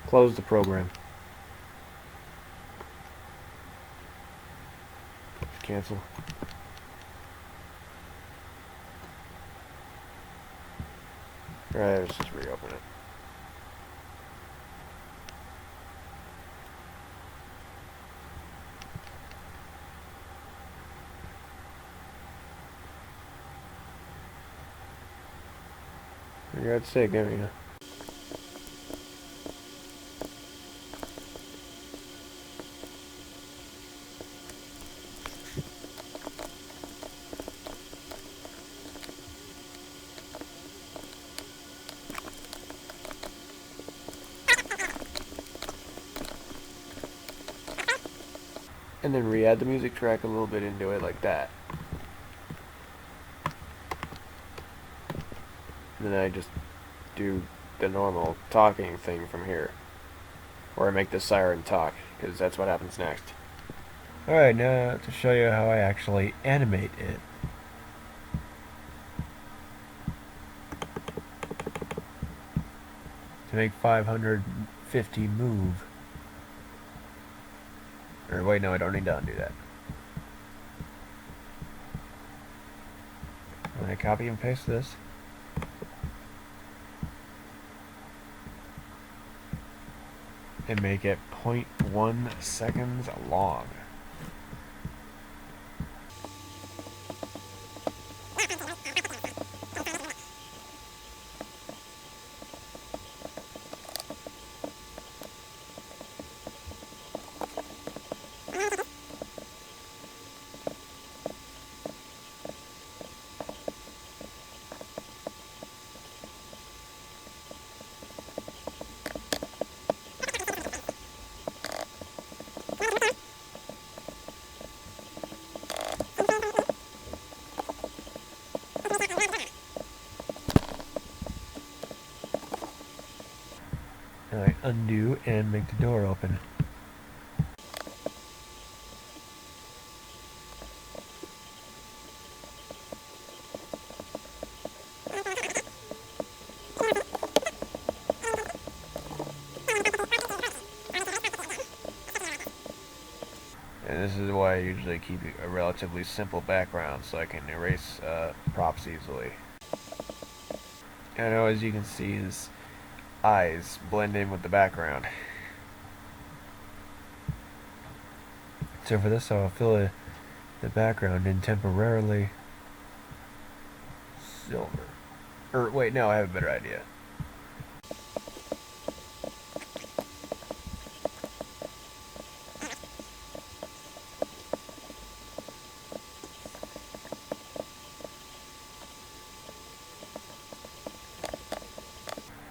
Close the program. Cancel. Alright, let's just reopen it. For God's sake, there we go. And then re-add the music track a little bit into it like that. And then I just do the normal talking thing from here. Or I make the siren talk, because that's what happens next. Alright, now to show you how I actually animate it. To make 550 move. Or wait, no, I don't need to undo that. I'm going to copy and paste this. And make it 0.1 seconds long. I undo and make the door open. And this is why I usually keep a relatively simple background so I can erase props easily. And as you can see, his eyes blend in with the background. So for this, I'll fill the background in temporarily silver. Or wait, no, I have a better idea.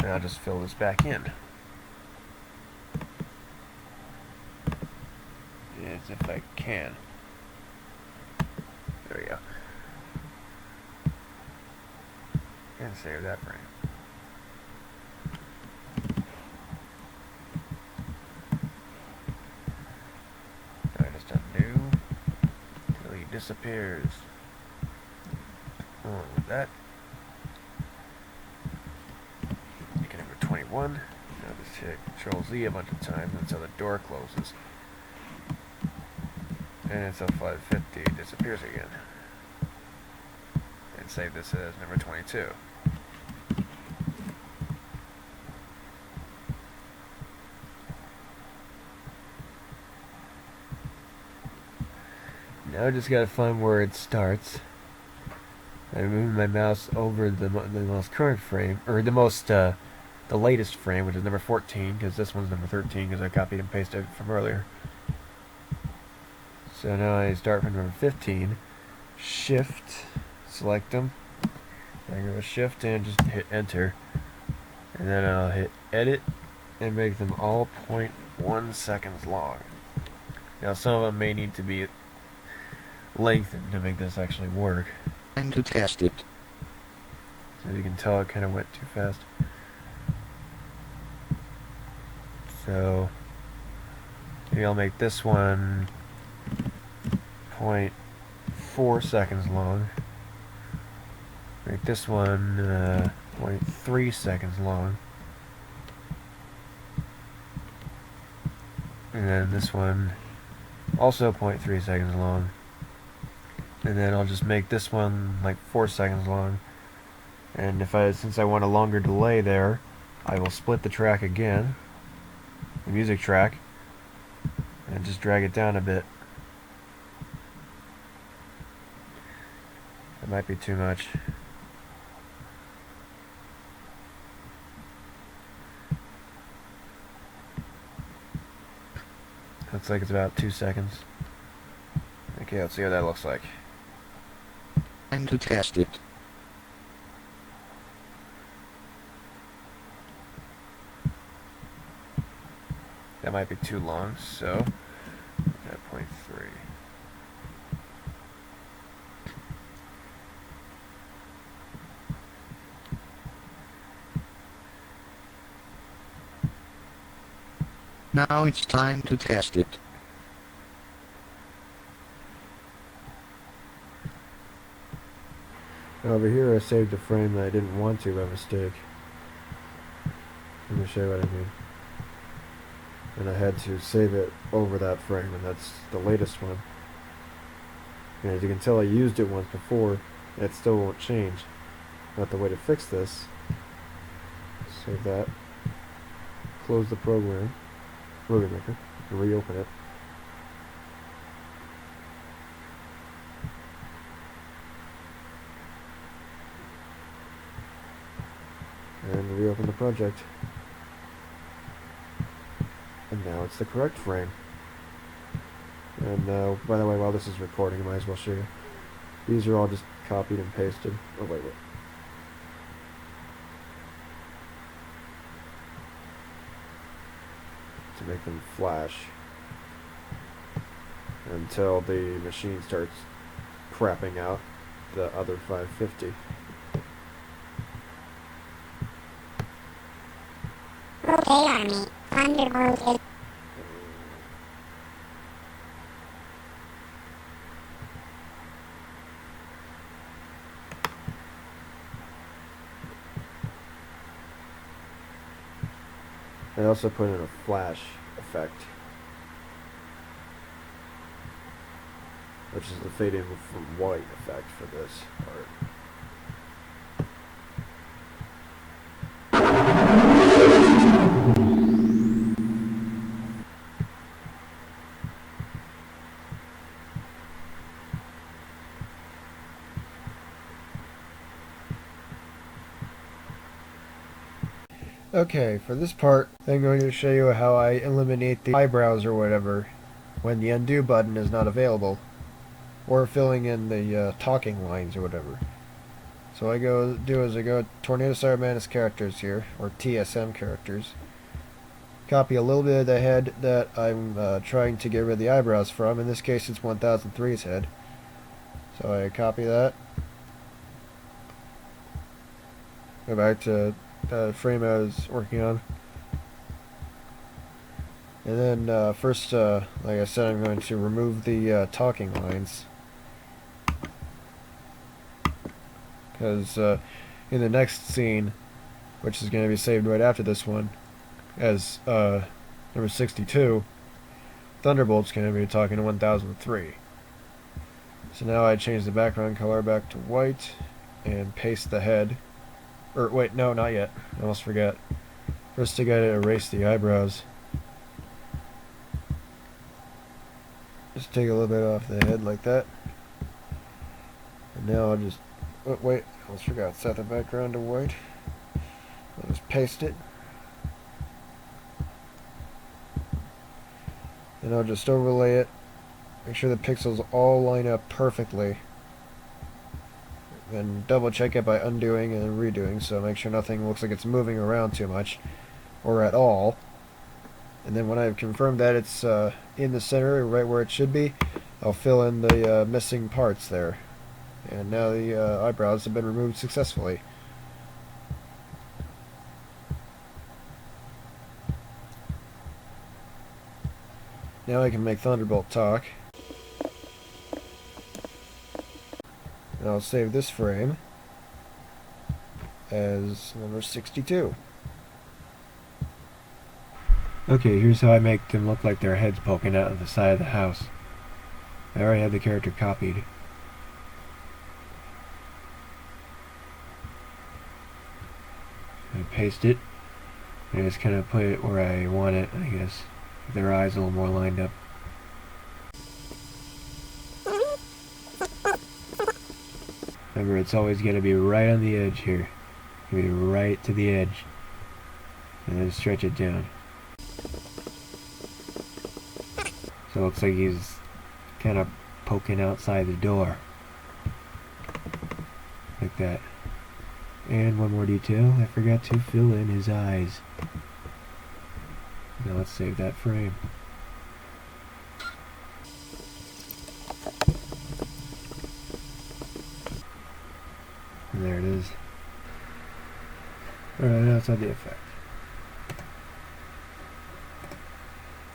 And I'll just fill this back in. As if I can. There we go. And save that frame. I just undo until he disappears. Along with that. Make number 21. Now just hit Control Z a bunch of times until the door closes. And until 550 it disappears again. And save this as number 22. Now I just gotta find where it starts. I move my mouse over the most current frame, or the latest frame, which is number 14, because this one's number 13, because I copied and pasted it from earlier. So now I start from number 15, shift, select them, I go shift and just hit enter, and then I'll hit edit and make them all 0.1 seconds long. Now some of them may need to be lengthened to make this actually work. Time to test it. So you can tell it kind of went too fast. So maybe I'll make this one 0.4 seconds long. Make this one 0.3 seconds long. And then this one also 0.3 seconds long. And then I'll just make this one like 4 seconds long. And since I want a longer delay there, I will split the track again, the music track, and just drag it down a bit. That might be too much. Looks like it's about 2 seconds. Okay, let's see what that looks like. Time to test it. That might be too long, so at 0.3. Now it's time to test it. Over here I saved a frame that I didn't want to by mistake. Let me show you what I mean. And I had to save it over that frame, and that's the latest one. And as you can tell, I used it once before, and it still won't change. But the way to fix this, save that, close the program, Movie Maker, and reopen it. And reopen the project. And now it's the correct frame. And by the way, while this is recording, I might as well show you. These are all just copied and pasted. Oh, wait. To make them flash until the machine starts crapping out the other 550. Okay, Army. Thunderbolt is... I also put in a flash effect, which is the fade in from white effect for this part. Okay, for this part, I'm going to show you how I eliminate the eyebrows or whatever when the undo button is not available, or filling in the talking lines or whatever. So I go Tornado Siren Madness characters here, or TSM characters. Copy a little bit of the head that I'm trying to get rid of the eyebrows from. In this case, it's 1003's head. So I copy that. Go back to the frame I was working on. And then first, like I said, I'm going to remove the talking lines. Because in the next scene, which is going to be saved right after this one, as number 62, Thunderbolt's going to be talking to 1003. So now I change the background color back to white and paste the head. Or wait, no, not yet. I almost forgot. First I gotta erase the eyebrows. Just take a little bit off the head like that. And now I'll just... Oh, wait, I almost forgot. Set the background to white. I'll just paste it. And I'll just overlay it. Make sure the pixels all line up perfectly. Then double check it by undoing and redoing, so make sure nothing looks like it's moving around too much, or at all. And then when I've confirmed that it's in the center, right where it should be, I'll fill in the missing parts there. And now the eyebrows have been removed successfully. Now I can make Thunderbolt talk. And I'll save this frame as number 62. Okay, here's how I make them look like their heads poking out of the side of the house. I already have the character copied. I paste it, and I just kind of put it where I want it, I guess. Their eyes a little more lined up. Remember, it's always going to be right on the edge here. Be right to the edge. And then stretch it down. So it looks like he's kind of poking outside the door. Like that. And one more detail, I forgot to fill in his eyes. Now let's save that frame. And there it is. Alright, now it's on the effect.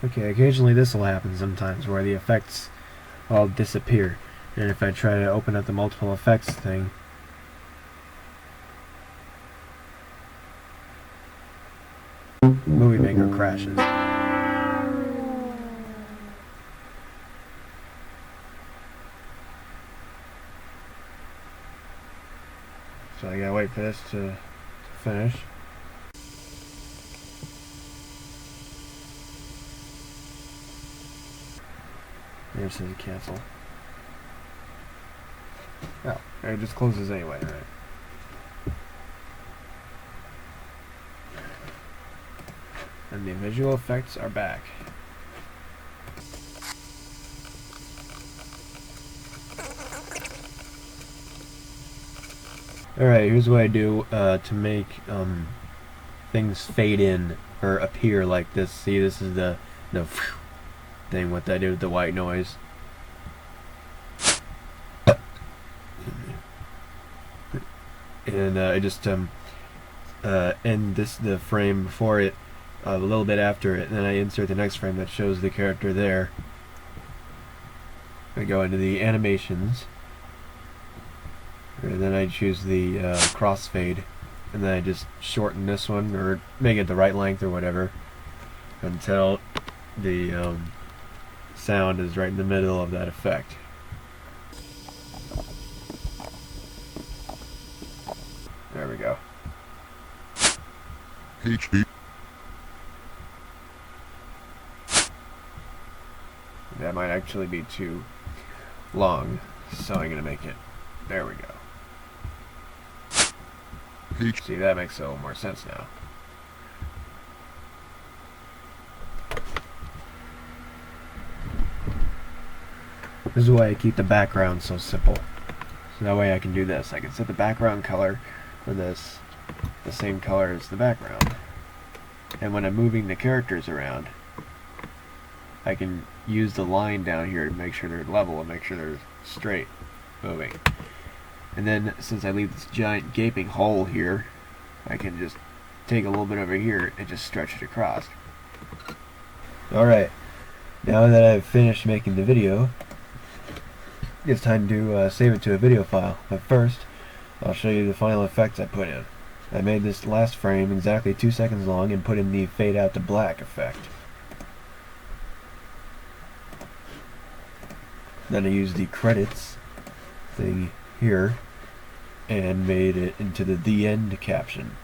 Okay, occasionally this will happen sometimes where the effects all disappear. And if I try to open up the multiple effects thing, Movie Maker crashes. So I gotta wait for this to finish. There it says cancel. Oh, it just closes anyway, right? And the visual effects are back. Alright, here's what I do to make things fade in or appear like this. See, this is the thing, what I did with the white noise. And I just end the frame before it a little bit after it, and then I insert the next frame that shows the character there. I go into the animations, and then I choose the crossfade, and then I just shorten this one or make it the right length or whatever until the sound is right in the middle of that effect. There we go. HP. That might actually be too long, so I'm gonna make it. There we go. See, that makes a little more sense now. This is why I keep the background so simple. So that way I can do this. I can set the background color for this the same color as the background. And when I'm moving the characters around, I can use the line down here to make sure they're level and make sure they're straight moving. And then since I leave this giant gaping hole here, I can just take a little bit over here and just stretch it across. Alright, now that I've finished making the video, it's time to save it to a video file. But first, I'll show you the final effects I put in. I made this last frame exactly 2 seconds long and put in the fade out to black effect. Then I used the credits thing here and made it into the end caption,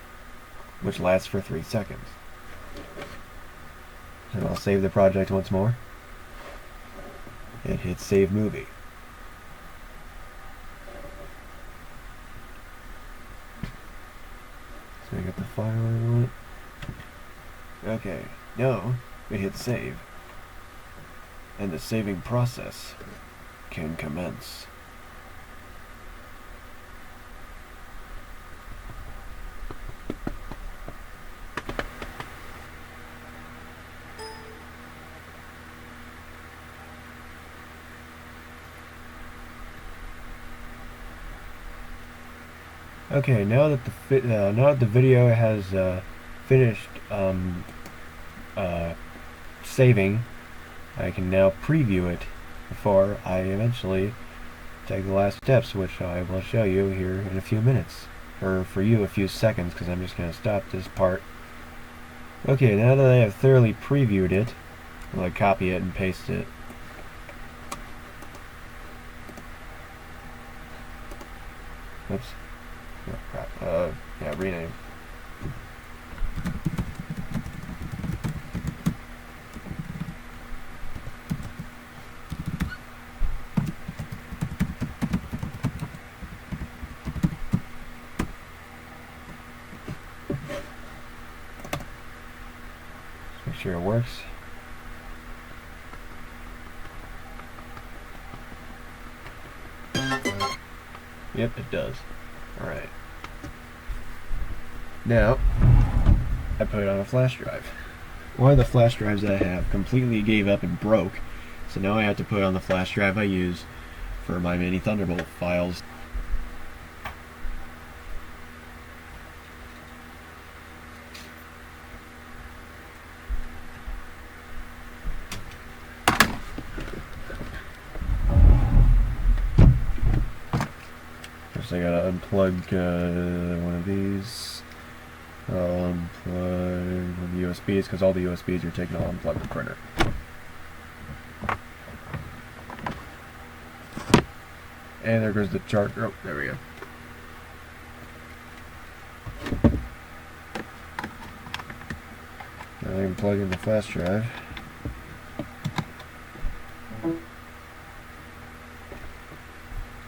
which lasts for 3 seconds. And I'll save the project once more and hit save movie. So I got the file I want. Okay, now we hit save, and the saving process can commence. Okay, now that the video has finished saving, I can now preview it before I eventually take the last steps, which I will show you here in a few minutes, or for you a few seconds, because I'm just going to stop this part. Okay, now that I have thoroughly previewed it, I'll copy it and paste it. Oops. Oh, crap. Yeah, rename. Make sure it works. Yep, it does. Alright. Now, I put it on a flash drive. One of the flash drives that I have completely gave up and broke, so now I have to put it on the flash drive I use for my mini Thunderbolt files. First I gotta unplug one of these. I'll unplug the USBs because all the USBs are taken. I'll unplug the printer. And there goes the charger. Oh, there we go. Now I can plug in the flash drive.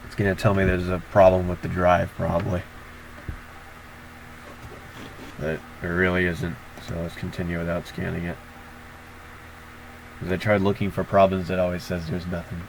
It's going to tell me there's a problem with the drive, probably. But there really isn't, so let's continue without scanning it. Because I tried looking for problems, it always says there's nothing.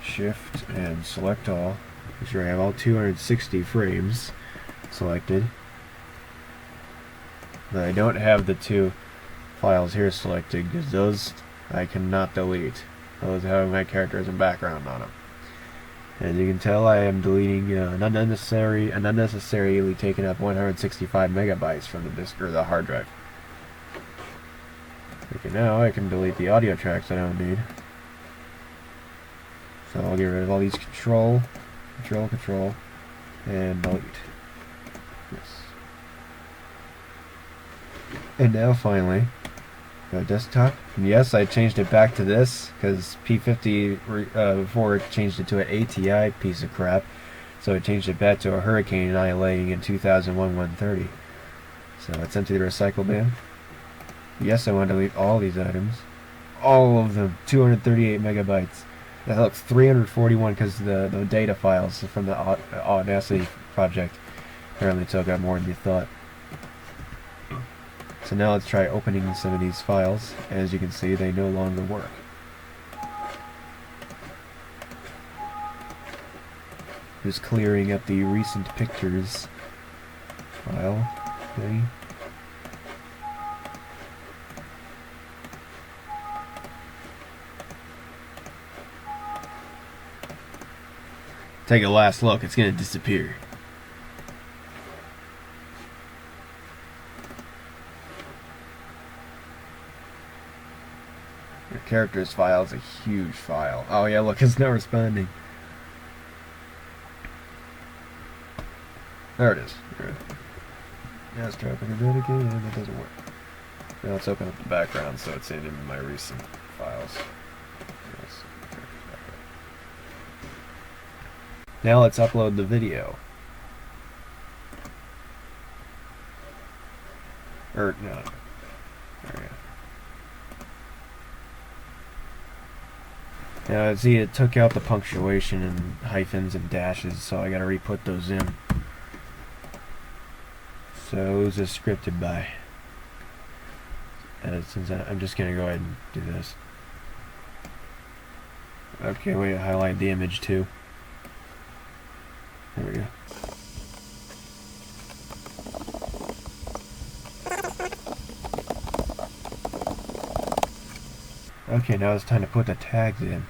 Shift and select all. Make sure I have all 260 frames selected. But I don't have the two files here selected because those I cannot delete. Those have my characters and background on them. As you can tell, I am deleting unnecessarily taking up 165 megabytes from the disk or the hard drive. Okay, now I can delete the audio tracks I don't need. So I'll get rid of all these control, and delete. Yes. And now finally, go desktop. And yes, I changed it back to this because P50 before it changed it to an ATI piece of crap. So I changed it back to a Hurricane annihilating in 2001-130. So it's empty the recycle bin. Yes, I want to delete all these items. All of them. 238 megabytes. That looks 341 because the data files from the Audacity project apparently took up more than you thought. So now let's try opening some of these files. As you can see, they no longer work. Just clearing up the recent pictures file thing. Take a last look, it's gonna disappear. Your characters file is a huge file. Oh yeah, look, it's not responding. There it is. Now let's try opening it again, and it doesn't work. Now let's open up the background so it's in my recent files. Yes. Now let's upload the video. No. There we go. Now see, it took out the punctuation and hyphens and dashes, so I gotta re-put those in. So who's this scripted by? Since I'm just gonna go ahead and do this. Okay, wait, highlight the image too. There we go. Okay, now it's time to put the tags in.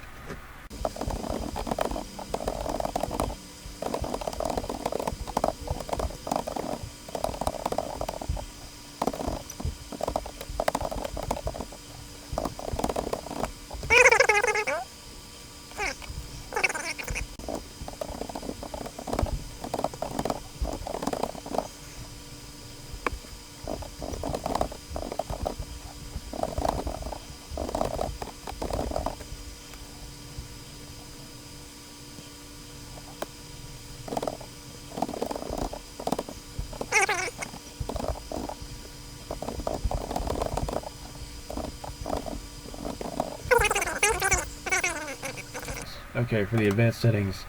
Okay, for the advanced settings,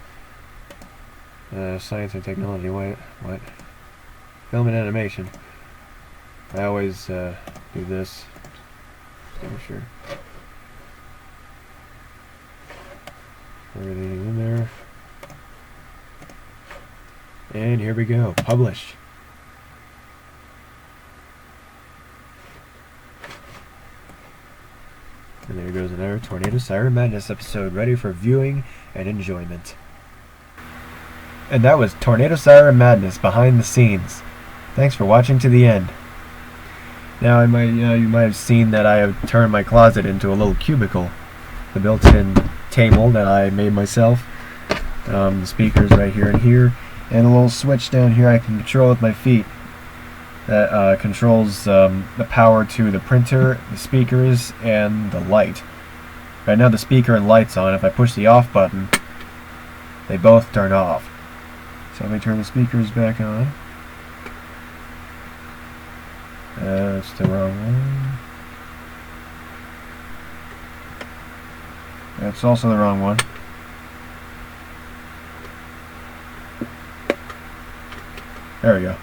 science and technology, what? Film and animation. I always do this. Just make sure everything is in there. And here we go. Publish. And there goes another Tornado Siren Madness episode ready for viewing and enjoyment. And that was Tornado Siren Madness behind the scenes. Thanks for watching to the end. Now you might have seen that I have turned my closet into a little cubicle. The built-in table that I made myself. The speakers right here and here. And a little switch down here I can control with my feet. That controls the power to the printer, the speakers, and the light. Right now the speaker and light's on. If I push the off button, they both turn off. So let me turn the speakers back on. That's the wrong one. That's also the wrong one. There we go.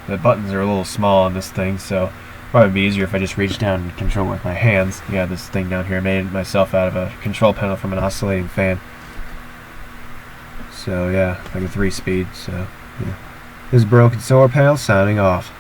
The buttons are a little small on this thing, so it'd probably be easier if I just reach down and control with my hands. Yeah, this thing down here, I made it myself out of a control panel from an oscillating fan. So yeah, like a 3-speed, so yeah. This is Broken Solar Panel signing off.